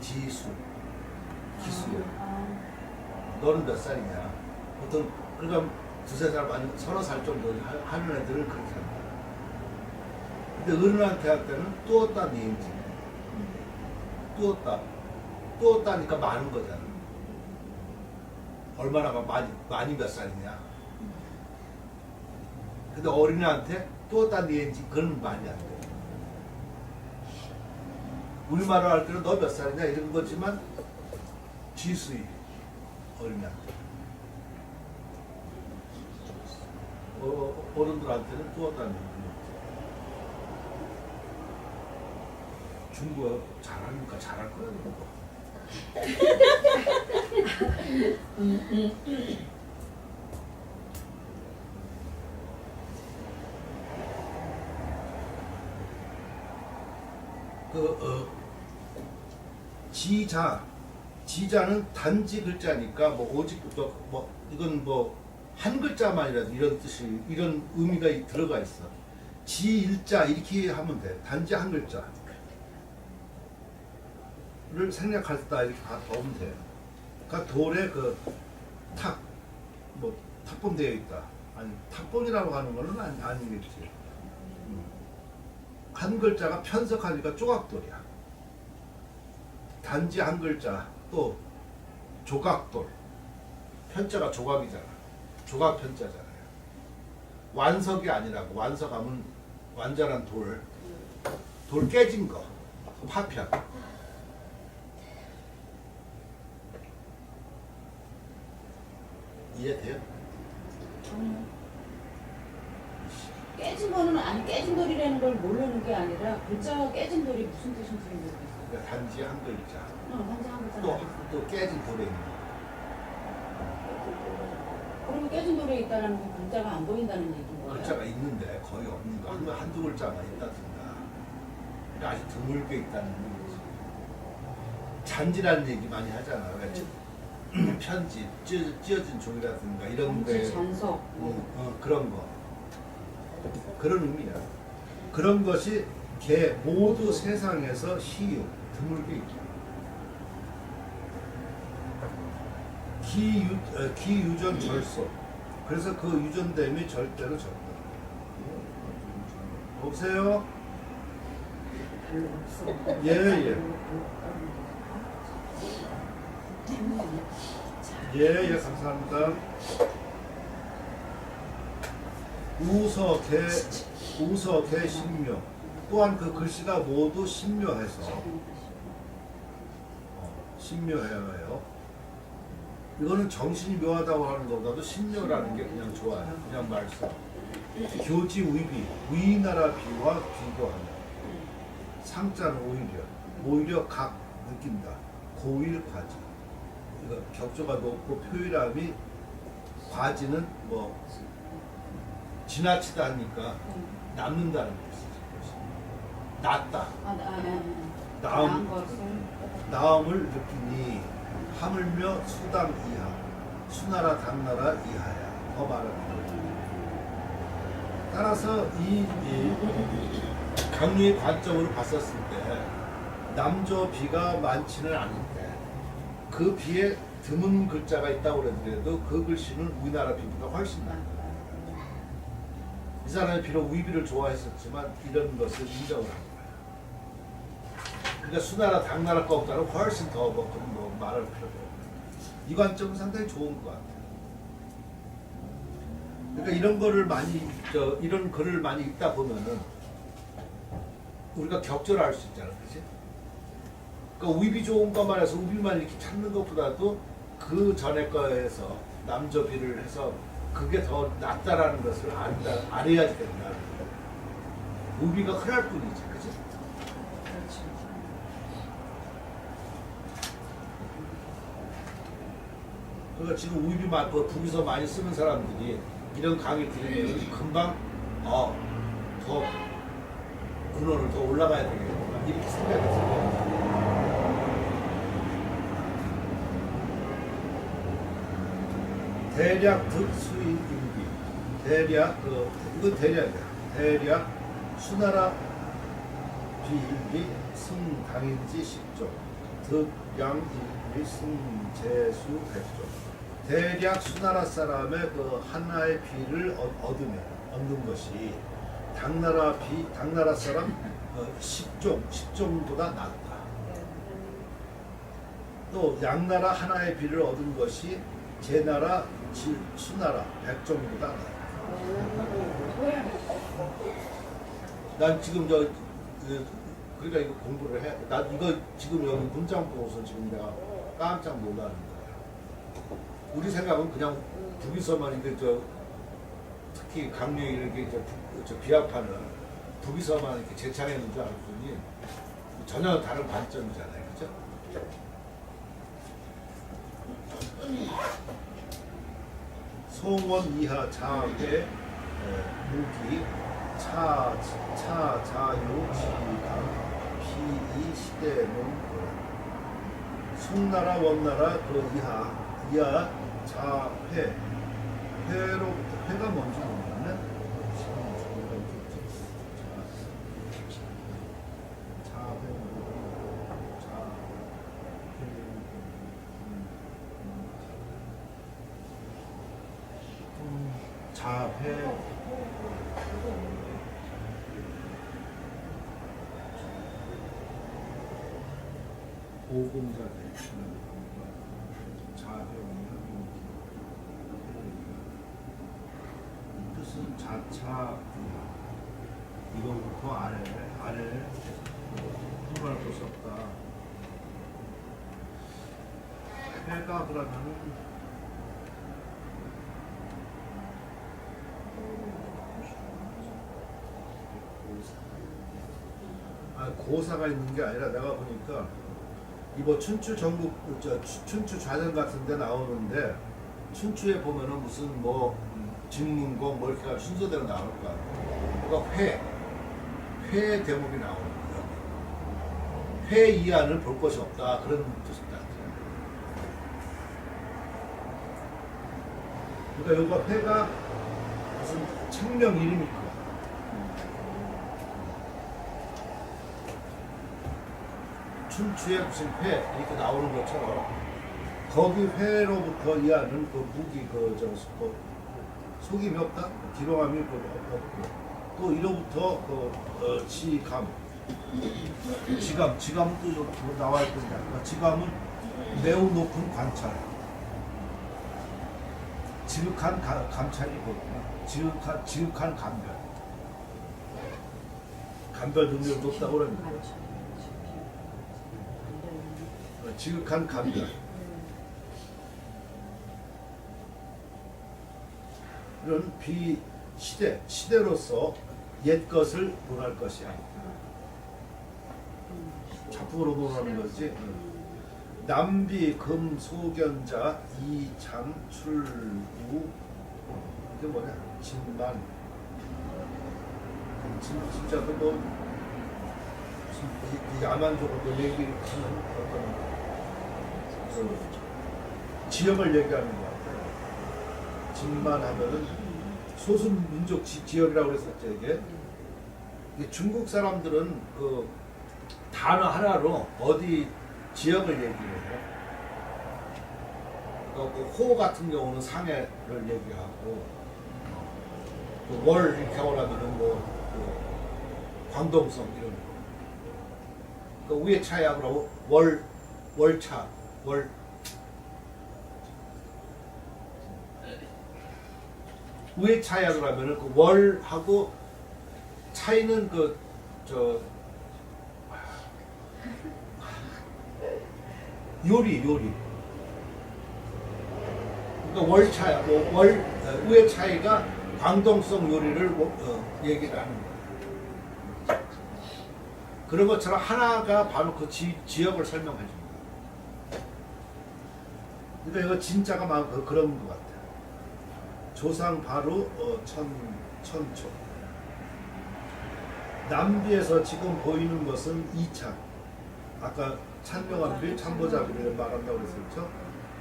지수, 기수야. 너는 몇 살이냐? 보통 그러니까 2~3살 아니면 30살 정도 하는 애들은 그렇게 한다. 근데 어른한테 할 때는 뚜었다 니인지. 뚜었다니까 많은 거잖아. 얼마나 많이 몇 살이냐? 근데 어린애한테 뚜었다 니인지 그건 많이 안 돼. 우리말을 할 때는 너 몇 살이냐 이런 거지만 지수이 어린애한테 어른들한테는 뚜었다 니인지. 중국어 잘하니까 잘할 거야. 지자는 단지 글자니까 뭐 오직부터 뭐 이건 뭐 한 글자만이라도 이런 뜻이 이런 의미가 들어가 있어. 지일자 이렇게 하면 돼. 단지 한 글자를 생략했다 이렇게 보면 돼. 그러니까 돌에 그 탁본되어 있다. 아니 탁본이라고 하는 거는 아니겠지. 한 글자가 편석하니까 조각돌이야. 단지 한 글자 또 조각돌. 편자가 조각이잖아. 조각 편자잖아요. 완석이 아니라고. 완석하면 완전한 돌 깨진 거. 파편. 이해돼요? 깨진 깨진 거는 아니 깨진 돌이라는 걸 모르는 게 아니라 글자가 깨진 돌이 무슨 뜻인지 모르겠어. 그러니까 단지 한 글자. 한자 한 글자 또, 나왔어. 또 깨진 돌에 있는 거. 그리고 깨진 돌에 있다라는 건 글자가 안 보인다는 얘기인 거예요. 글자가 있는데 거의 없는 거. 한두 글자만 있다든가. 아주 드물게 있다는 얘기지. 잔지라는 얘기 많이 하잖아. 왜 편지, 찢어진 종이라든가 이런 거에 잔석. 그런 거. 그런 의미야. 그런 것이 개 모두 세상에서 시유 드물게 있죠. 기유전 절소. 그래서 그 유전됨이 절대로 적다. 보세요. 별로 없어. 예. 예, 감사합니다. 우서개 신묘. 또한 그 글씨가 모두 신묘해서 신묘해야 해요. 이거는 정신이 묘하다고 하는 것보다도 신묘라는 게 그냥 좋아요. 그냥 말씀. 교지 위비, 위나라 비와 비교하며. 상자는 오히려 각 느낀다. 고일 과지. 이거 격조가 높고 표일함이 과지는 뭐 지나치다 하니까 남는다는 뜻이죠. 낫다. 나음, 나음을 느끼니 하물며 수당 이하, 수나라 당나라 이하야. 더 말하면 따라서 이 강류의 관점으로 봤었을 때 남조 비가 많지는 않은데 그 비에 드문 글자가 있다고 그러더라도 그 글씨는 우리나라 비보다 훨씬 낫다. 이 사람이 비록 위비를 좋아했었지만 이런 것을 인정을 한 거야. 그러니까 수나라 당나라 것보다는 훨씬 더 뭐 말할 필요가 없는. 이 관점은 상당히 좋은 것 같아요. 그러니까 이런 거를 이런 글을 많이 읽다 보면은 우리가 격절할 수 있잖아, 그렇지? 그러니까 위비 좋은 것만 해서 위비만 이렇게 찾는 것보다도 그 전에 거에서 남조비를 해서 그게 더 낫다라는 것을 알아야지 된다. 위비가 흔할 뿐이지, 그렇지? 그렇죠. 그러니까 지금 위비 북에서 많이 쓰는 사람들이 이런 강의 들으면 금방 더 근원을 더 올라가야 되겠구나 이렇게 생각했어요. 대략 득수인 임기. 대략 이건 대략이야. 대략 수나라 비임기 승당인지 10조. 득양임기 승재수 100조. 대략 수나라 사람의 그 하나의 비를 얻는 것이 당나라 사람 10종보다 낫다. 또 양나라 하나의 비를 얻은 것이 제나라 수나라 100종보다 낫다. 난 지금 그러니까 이거 공부를 해. 나 이거 지금 여기 문장 보고서 지금 내가 깜짝 놀라는 거야. 우리 생각은 그냥 북이서만 이렇게 특히 강릉에 이렇게 비합하는 북이서만 이렇게 재창했는 줄 알았더니 전혀 다른 관점이잖아요, 그죠? 송원 이하 자회 무기 자유 지강 피이 시대문 송나라 원나라 그 이하 자회 회가 뭔지 모르겠네. 자회 보금자 대치는 뜻은 자차 이거부터 아래 통할 것이 없다. 해가 그러면은 고사가 있는 게 아니라 내가 보니까 이거 춘추 전국 춘추 좌전 같은 데 나오는데 춘추에 보면은 무슨 뭐 진문공 뭐 이렇게 순서대로 나올 거 아니야. 그러니까 회 대목이 나오는 거야. 회 이하를 볼 것이 없다 그런 뜻입니다. 그러니까 여기가 회가 무슨 책명 이름일 거야. 춘추에 무슨 회 이렇게 나오는 것처럼 거기 회로부터 이하는 그 무기 속임이 없다, 기롱함이 없고 또 이로부터 지감은 또 여기 나와 있던데 지감은 매우 높은 관찰, 지극한 감찰이 있거든요. 지극한 감별 능력이 높다고 그럽니다. 지극한 감별. 이런 시대로서 옛 것을 논할 것이야. 작품으로 논하는 거지. 남비 금소견자 이장 출우 이게 뭐냐? 진만. 진짜 그 야만적으로 얘기를 하는 어떤 지역을 얘기하는 것 같아요. 진만 하면은 소수민족 지역이라고 그랬었죠. 이게 중국 사람들은 그 단어 하나로 어디 지역을 얘기해요. 그러니까 호 같은 경우는 상해를 얘기하고 월 이렇게 하면은 광동성 이런 거. 그 위에 차약으로 월차 위에 차약을 하면은 그 월하고 차이는 요리 그러니까 월차야 위에 차이가 광동성 요리를 얘기를 하는 거예요. 그런 것처럼 하나가 바로 그 지역을 설명해 줍니다. 그러니까 이거 진짜가 막 그런 것 같아요. 조상 바로 천초. 남비에서 지금 보이는 것은 이찬. 아까 찬명한비, 참보자비를 말한다고 그랬었죠.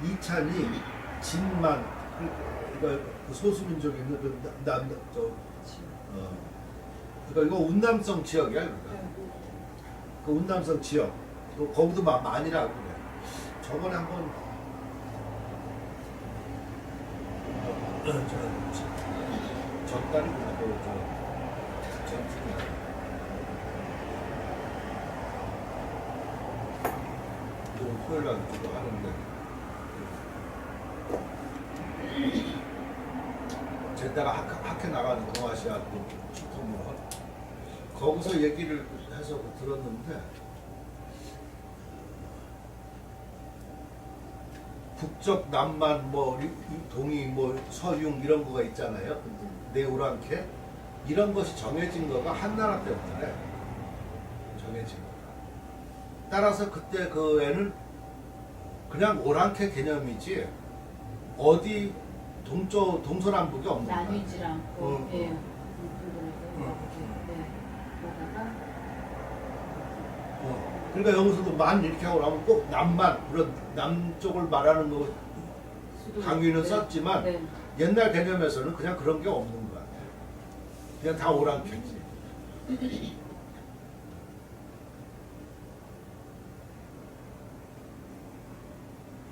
이찬이 진만, 그러니까 그 소수민족이 있는 그러니까 이거 운남성 지역이야. 그러니까. 그 운남성 지역. 거기도 만이라고 그래. 저번에 한번 전달이구나. 전투냐. 토요일 날 그거 하는데 제가 학회 나가는 동아시아 축구문 거기서 얘기를 해서 들었는데 북쪽 남만 동이 서융 이런 거가 있잖아요. 네오랑캐 이런 것이 정해진 거가 한나라 때문에 정해진 거다. 따라서 그때 그 애는 그냥 오랑캐 개념이지 어디 동서남북이 없는 거야. 나뉘질 않고 예. 그러니까 여기서도 만 이렇게 하고 나면 꼭 남만 그런 남쪽을 말하는 거 강의는 썼지만 네. 옛날 개념에서는 그냥 그런 게 없는 거야. 그냥 다 오랑캐지.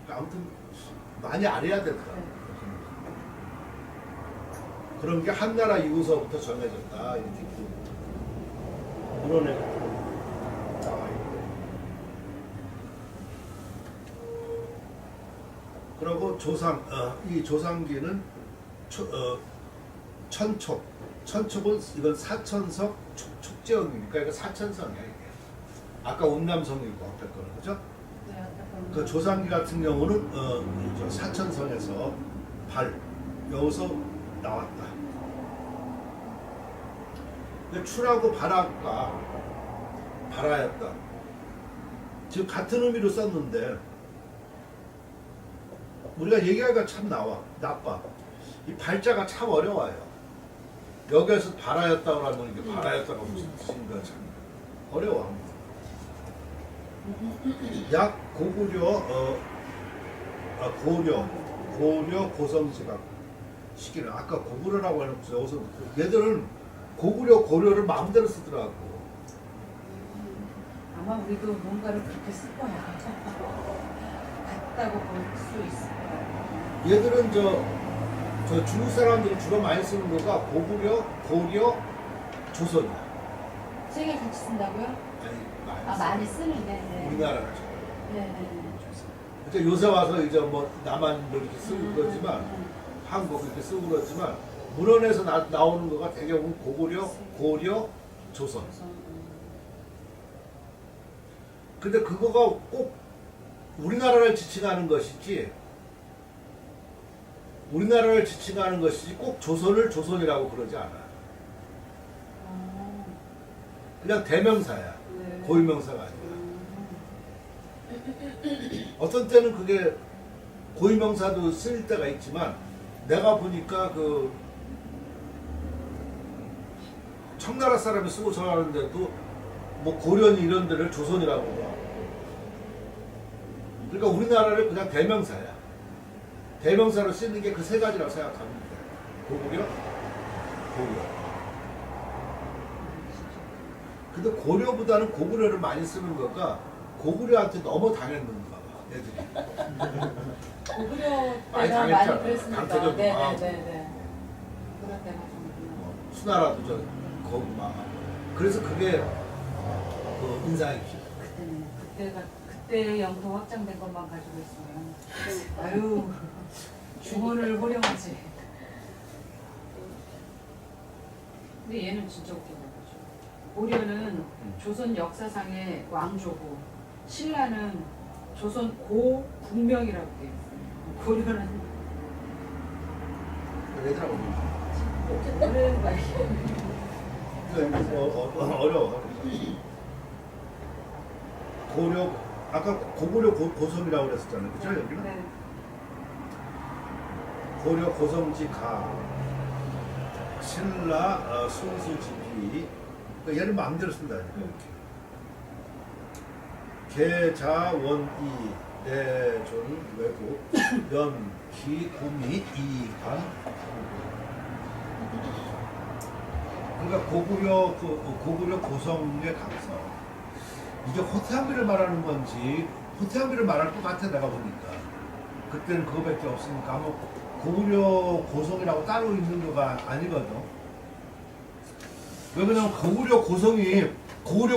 아무튼 많이 알아야 될 거야. 그런 게 한나라 이후서부터 정해졌다. 이렇게 그런 애가 나와 있고. 그리고 이 조상기는 천촉. 천촉은 이건 사천석 축제형이니까 이거 사천성이야. 이게. 아까 운남성이고 앞에 거는 그죠? 그 조상기 같은 경우는 사천성에서 여기서 나왔다. 근데 추라고 발악과 발하였다. 지금 같은 의미로 썼는데 우리가 얘기하기가 참 나빠. 이 발자가 참 어려워요. 여기에서 발하였다고 하면 이게 발하였다가 무슨 뜻인가 참 어려워. 약 고구려 고려 고성지각 시기는 아까 고구려라고 해놓고 여기서 얘들은 고구려 고려를 마음대로 쓰더라고. 아마 우리도 뭔가를 그렇게 쓸 거야. 같다고 볼 수 있을 거야. 얘들은 저 중국 사람들이 주로 많이 쓰는 거가 고구려, 고려, 조선이야. 세 개 같이 쓴다고요? 아니 많이 쓰는데. 네. 우리나라가 네네. 이제 요새 와서 이제 뭐 남한 뭐 이렇게 쓰고 그러지만 한국 이렇게 쓰고 그러지만 문헌에서 나오는 거가 대개는 고구려, 고려, 조선. 근데 그거가 꼭 우리나라를 지칭하는 것이지 꼭 조선을 조선이라고 그러지 않아. 그냥 대명사야. 네. 고유명사가 아니라. 어떤 때는 그게 고유명사도 쓸 때가 있지만 내가 보니까 그 청나라 사람이 쓰고 저하는데도 뭐 고려니 이런 데를 조선이라고 봐. 그러니까 우리나라를 그냥 대명사야. 대명사로 쓰는 게 그 세 가지라고 생각하면 돼. 고구려, 고려. 근데 고려보다는 고구려를 많이 쓰는 거가 고구려한테 너무 당했는가 봐, 애들이. 고구려 많이 때가 당했잖아. 많이 그랬으니까. 강태전도 많고. 네네네. 그럴 때가 좀. 수나라도 거기 막. 그래서 그게 그 인상이 깊어. 그때 영토 확장된 것만 가지고 있으면 아유 주문을 호령하지. 근데 얘는 진짜 웃긴 거죠. 고려는 조선 역사상의 왕조고 신라는 조선 고국명이라고 돼 있어요. 고려는 얘들하고 모르는 거야. 어려워. 고려 아까 고구려 고성이라고 그랬었잖아요. 그죠 여기는? 네. 고려 고성지 가 신라 순수지비 그러니까 얘를 마음대로 쓴다니까. 계자원이 대존 외국 연기 구미 이관 그러니까 고구려 고성의 강서 이게 호태한비를 말하는 건지 호태한비를 말할 것 같아 내가 보니까 그때는 그거밖에 없으니까 아마 고구려 고성이라고 따로 있는 거가 아니거든. 왜 그러냐면 고구려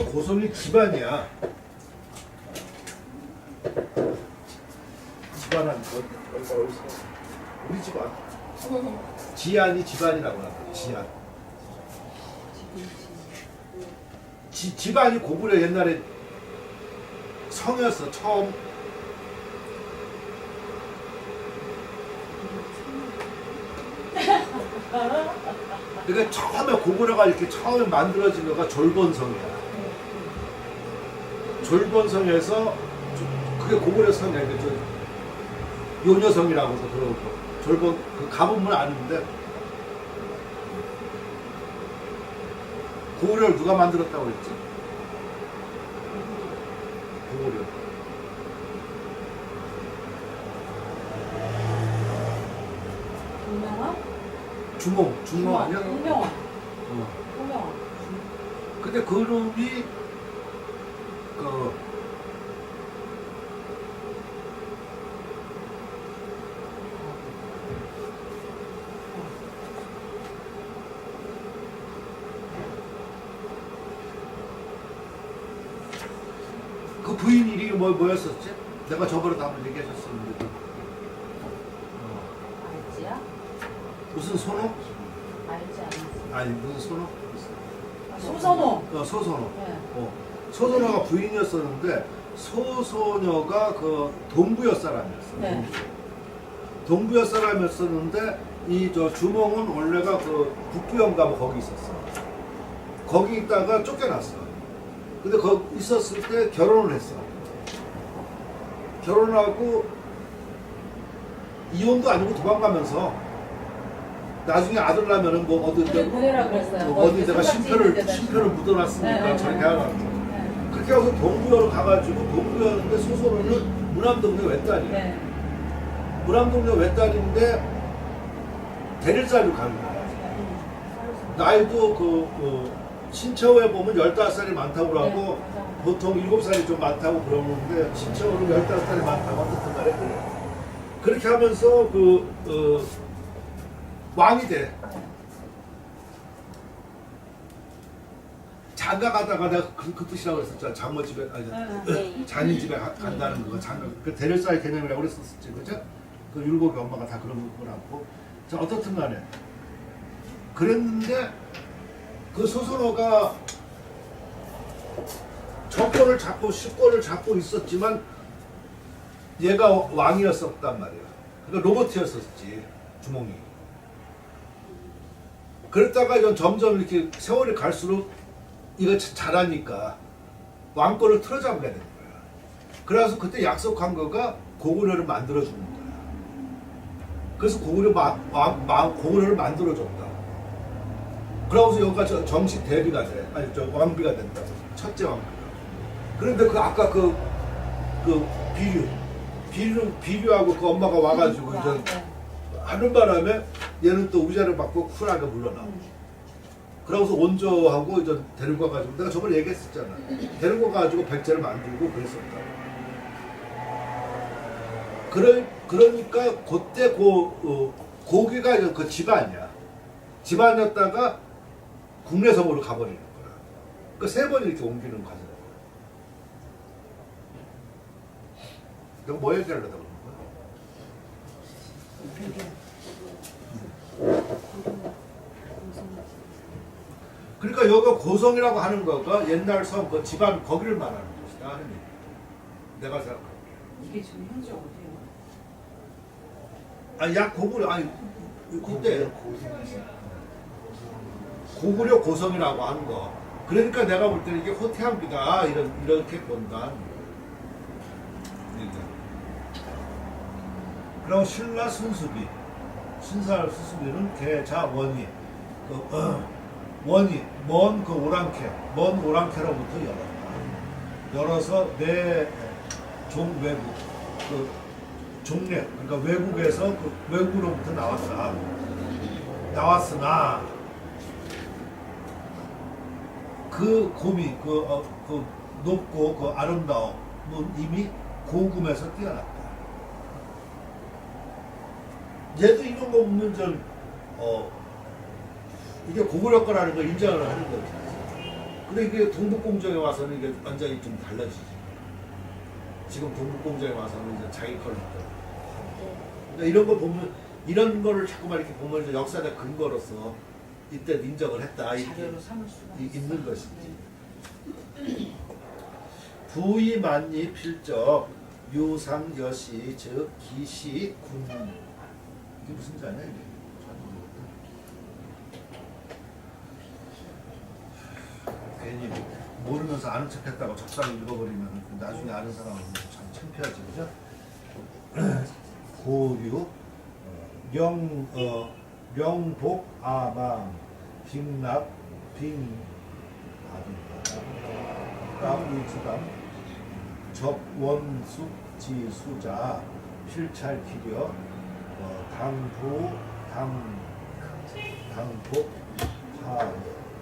고성이 집안이야. 집안은 어디서 우리 집안 지안이 집안이라고 하거든. 지안 집안이 고구려 옛날에 성이었어 처음. 그러니까 처음에 고구려가 이렇게 처음에 만들어진 거가 졸본성이야. 졸본성에서 그게 고구려 성이야. 요녀성이라고 해서 그러고 졸본 그 가보면 아는데 고구려를 누가 만들었다고 그랬지? 고구려. 동명화? 주몽 아니야? 동명화. 어. 동명화. 근데 그놈이 그 부인 이름이 뭐였었지? 내가 저번에도 한번 얘기하셨었는데 알지야? 무슨 손호? 알지 않았어. 아니 무슨 손호? 소선호. 소선호. 네. 소선호가 부인이었었는데 소소녀가 그 동부여 사람이었어. 네. 동부여 사람이었었는데 이 저 주몽은 원래가 그 북부영가 뭐 거기 있었어. 거기 있다가 쫓겨났어. 근데 거기 있었을 때 결혼을 했어. 결혼하고 이혼도 아니고 도망가면서 나중에 아들 나면은 뭐 어디 보내라 그랬어요. 뭐 어디 내가 생각 찍을 심표를 묻어놨으니까 네, 저렇게 네. 하라고. 네. 그렇게 해서 동부여로 가가지고 동부여인데 소설은 무남동네 외딸이야. 네. 무남동네 외딸인데 대릴사를 가는 거야. 나이도 신처우에 보면 15살이 많다고 그러고 네, 맞아요. 보통 7살이 좀 많다고 그러는데 신처우는 15살이 많다고 어쨌든 간에 그래. 그렇게 하면서 왕이 돼. 장가 가다가 내가 그 뜻이라고 그랬었잖아. 장모 집에 아니 네. 장인 집에 간다는 거. 장가 그 대릴사의 개념이라고 그랬었지, 그죠? 그 율곡이 엄마가 다 그런 거라고. 자 어떻든 간에 그랬는데 그 소선호가 정권을 잡고 실권을 잡고 있었지만 얘가 왕이었었단 말이야. 그러니까 로봇이었었지, 주몽이. 그랬다가 이건 점점 이렇게 세월이 갈수록 이거 잘하니까 왕권을 틀어잡게 되는 거야. 그래서 그때 약속한 거가 고구려를 만들어주는 거야. 그래서 고구려를 만들어줬다. 그러고서 여기가 정식 대비가 돼. 아니, 왕비가 된다. 첫째 왕비가. 그런데 아까 비류하고 그 엄마가 와가지고 이제 하는 바람에 얘는 또 의자를 받고 쿨하게 물러나. 그러고서 온조하고 이제 데리고 가가지고 내가 저번에 얘기했었잖아. 데리고 가가지고 백제를 만들고 그랬었다. 그러니까 그때 고기가 이제 그 집안이야. 집안이었다가 국내성으로 가버리는 거야. 그러니까 3번 이렇게 옮기는 과정. 내가 뭐 얘기하려다 그러는 거야? 그러니까 여기가 고성이라고 하는 거가 옛날 성, 그 집안 거기를 말하는 것이다 하는 얘기. 내가 생각하고. 이게 지금 현재 어디예요? 아니, 고구려, 아니, 그때 고구려 고성이라고 하는 거. 그러니까 내가 볼 때는 이게 호태양비다 이렇게 본다. 그리고 신라 순수비, 신사 수수비는 계자 원이, 원이 먼 오랑캐로부터 열었다. 열어서 내 종외국, 종래, 그러니까 외국에서 외국으로부터 나왔다. 나왔으나 그 곰이 그 높고 그 아름다움은 이미 고금에서 뛰어났다. 얘도 이런 거 보면 좀 이게 고구려 거라는 걸 인정을 하는 거지. 근데 이게 동북공정에 와서는 이게 완전히 좀 달라지지. 지금 동북공정에 와서는 이제 자기 걸 그러니까 이런 걸 보면 이런 거를 자꾸만 이렇게 보면 이제 역사적 근거로서 이때 인정을 했다. 자료로 삼을 수가 있는 것이지. 부의 만리 필적 유상 여시 즉 기시 군 이게 무슨 자냐 이게? 괜히 모르면서 아는 척했다고 적당히 읽어버리면 나중에 아는 사람은 참 창피하지, 그죠? 고유 명복 아망 빙납 빙 까우주담 적원숙 지수자 필찰기려 당부 하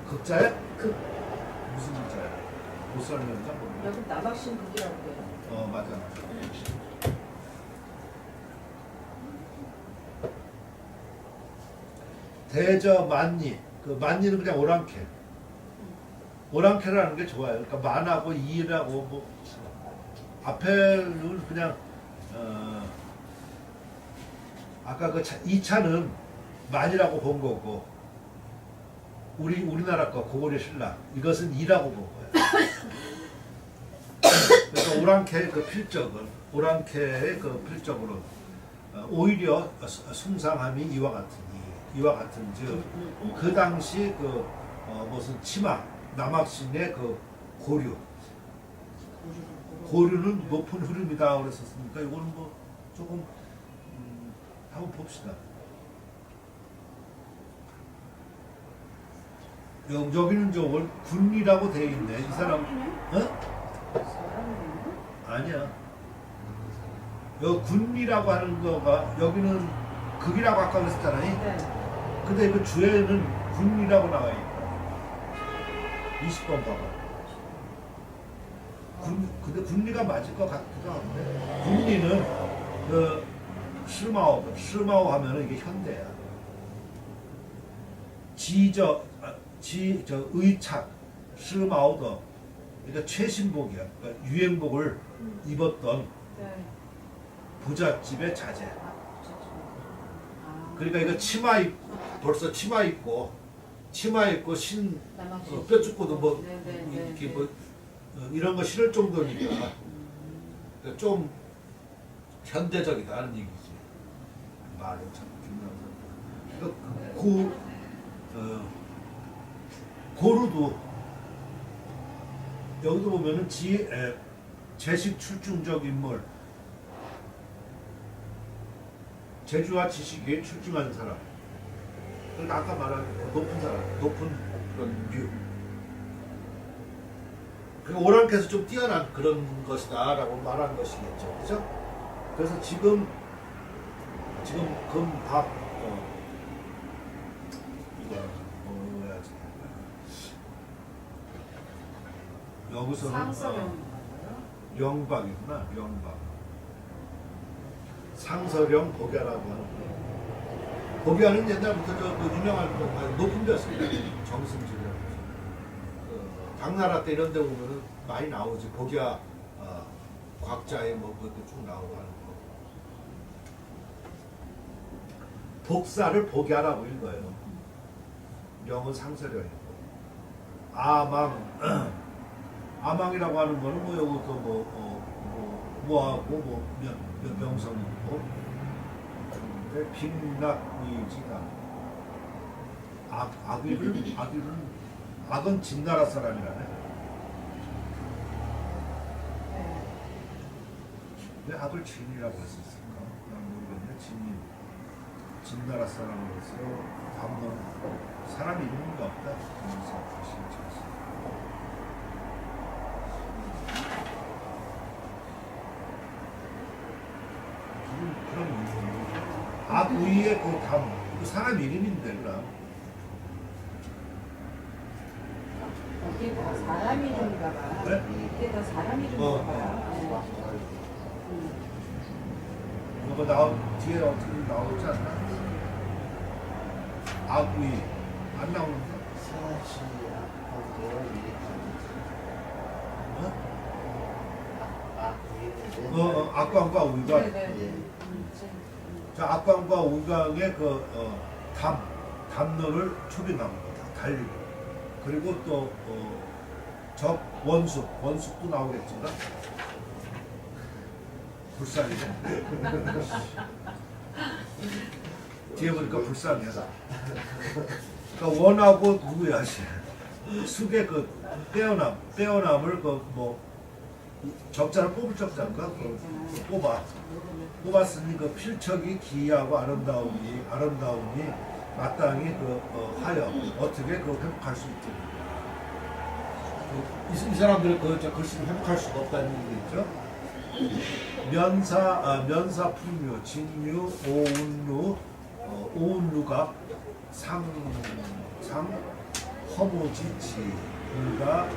극자야? 무슨 극자야? 못 설명자? 여기 남학신 극이라고 해요. 맞아. 대저 만리, 그 만리는 그냥 오랑캐. 오랑캐라는 게 좋아요. 그러니까 만하고 이라고 뭐 앞에는 그냥 아까 그 2차는 만이라고 본 거고 우리나라 거 고구려 신라 이것은 이라고 본 거예요. 그래서 오랑캐의 그 오랑캐의 그 필적으로 오히려 숭상함이 이와 같은즉 그 당시 무슨 치마 남학신의 그 고류. 고류는 높은 흐름이다 그랬었으니까 이거는 뭐 조금 한번 봅시다. 여기는 저걸 군이라고 돼 있네. 이 사람 아니야. 여기 군이라고 하는 거가 여기는 극이라고 아까 그랬잖아요. 네. 근데 그 주에는 군이라고 나와 있다. 20번 봐봐. 근데 군리가 맞을 것 같기도 한데 군리는 그 스마오 하면은 이게 현대야. 의착 스마오더 그러니까 최신복이야. 그러니까 유행복을 입었던 네. 부잣집의 자제. 아. 그러니까 이거 벌써 치마 입고 남학생. 뼈죽고도 뭐 네. 이렇게 뭐 이런 거 신을 정도니까 그러니까 좀 현대적이다는 얘기지. 말은 참 중요하다. 그러니까 고루도 여기도 보면은 재식 출중적 인물, 재주와 지식에 출중한 사람. 그러니까 아까 말한 높은 사람, 높은 그런 류. 그러니까 오랑캐에서 좀 뛰어난 그런 것이다라고 말한 것이겠죠, 그죠? 그래서 지금 금밥 이거 뭐야지? 여기서는 영박이구나, 영박. 상서령 복야라고 하는 거. 복야는 옛날부터 그 유명한 높은 벼슬이야. 정승지령. 당나라 때 이런 데 보면은 많이 나오지. 복야 곽자에 뭐 그것도 쭉 나오고 하는 거. 복사를 복야라고 읽어요. 명은 상서령이고. 아망이라고 하는 거는 뭐 여기도 뭐하고 몇 명성이 있고 빅락위지가 악은 진나라 사람이라네. 왜 악을 진이라고 했었을까? 난 모르겠네. 진나라 사람으로서 담론 사람 이름이 없다. 그런 악의의 그 사람 이름인데 그럼. 이게 다 사람 이름인가 봐. 네? 이게 다 사람 이름인가 봐. 이거 뒤에 어떻게 나오지 않나? 악의 안 나오는데? 악광과 우gang. 자, 악광과 우강의 담론을 초빙한 거다. 달리고. 그리고 또 원숙도 나오겠지만 불쌍이네. 뒤에 보니까 불쌍해. 그러니까 원하고 누구야? 숙의 떼어남을 적자를 뽑을 적자인가? 뽑았으니 그 필척이 기이하고 아름다우니 마땅히 하여 어떻게 회복할 수 있지? 이 사람들은 글씨를 회복할 수가 없다는 얘기겠죠? 면사 풍류, 진류, 오운루가 상 허무지치 불가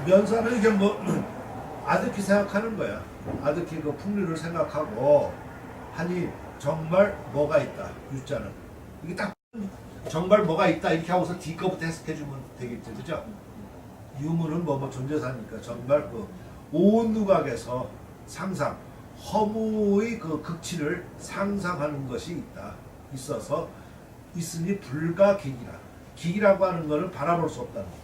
면사는 이게 아득히 생각하는 거야. 아득히 그 풍류를 생각하고 하니 정말 뭐가 있다. 유자는 이게 딱 정말 뭐가 있다 이렇게 하고서 뒤 거부터 해석해주면 되겠죠, 그죠? 유무는 뭐 존재사니까 정말 오운누각에서 상상 허무의 극치를 상상하는 것이 있어서 있으니 불가기기라. 기기라고 하는 것은 바라볼 수 없다는 거예요.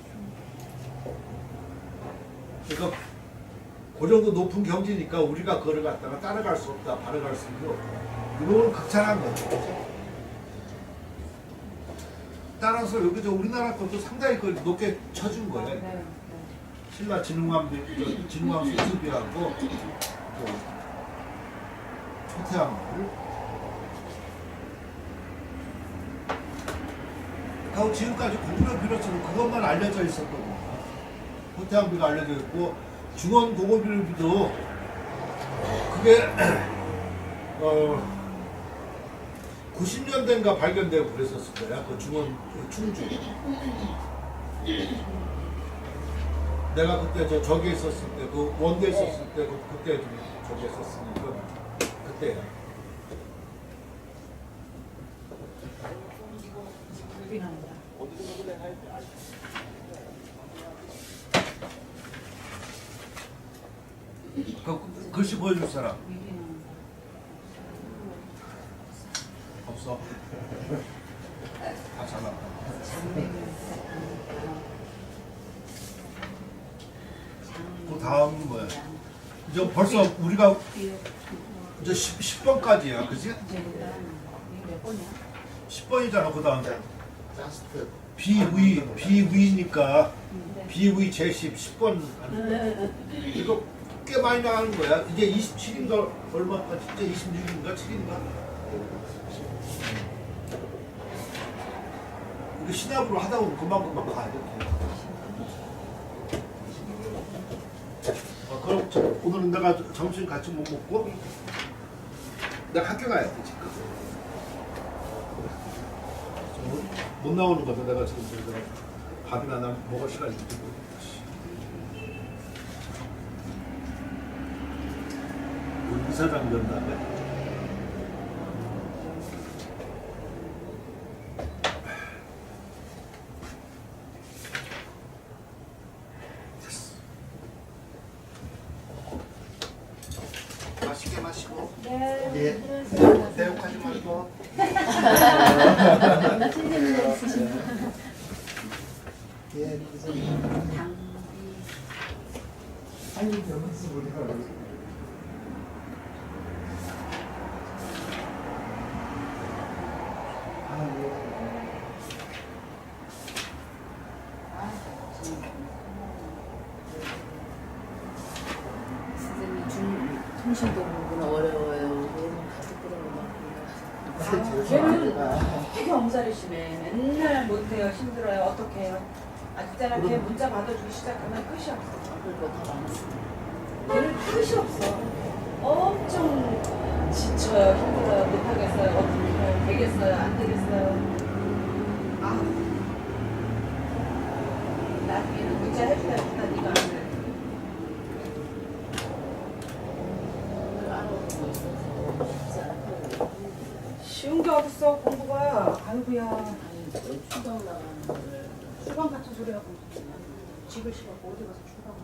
그러니까 그 정도 높은 경지니까 우리가 그걸 갖다가 따라갈 수 없다, 바라갈 수 없다. 이거는 극찬한 거죠. 따라서 여기 저 우리나라 것도 상당히 그 높게 쳐준 거예요. 네. 신라 진흥왕 수습이하고 그 초태왕을 하고 지금까지 공부를 빌었으면 그것만 알려져 있었거든요. 호태왕비가 알려져 있고 중원 공업일비도 그게 90년대인가 발견되고 그랬었을 거야. 그 중원 그 충주. 내가 그때 저기 있었을 때, 그 원대 있었을 때, 그때 좀 저기 있었으니까 그때야. 여기 나온다. 그 글씨 보여줄 사람 여기 나온다. 없어. 다 잘났다. 그 다음은 뭐야? 이제 벌써 우리가 이제 10번까지야, 그지? 이게 몇 번이야? 10번이잖아, 그 다음. 자스트 비위니까 비위 제10 10번. 이거 꽤 많이 나가는 거야. 이제 27인가 얼마까지? 이제 26인가 7인가? 이거 시납으로 하다 보면 금방 가야 돼. 그럼 오늘은 내가 점심 같이 못 먹고 내가 학교 가야 돼 지금. 못 나오는 거죠. 내가 지금 내가 밥이나 나 먹을 시간이 없고. 우리 이사장 면담에 맛있게 마시고 네. 예. 대욕하지 말고 예. 아니 여기서 우리가 선생님 통신도 공부는 어려워요. 너무 가족들하고 걔는 되게 엄살이시네. 맨날 못해요. 힘들어요. 어떻게 해요? 있잖아. 걔 문자 받아주기 시작하면 끝이 없어. 그리고 더 많았어. 걔는 끝이 없어. 엄청 지쳐요. 힘들어요. 못하겠어요. 어떻게 해요? 되겠어요? 안 되겠어요? 나중에는 문자 해줘야 된다. 네가 안 해. 쉬운 게 어딨어 공부가. 아이고야. 추방 나가는 거를 수방 같은 소리 하고 집을 싫어하고 어디 가서 출방을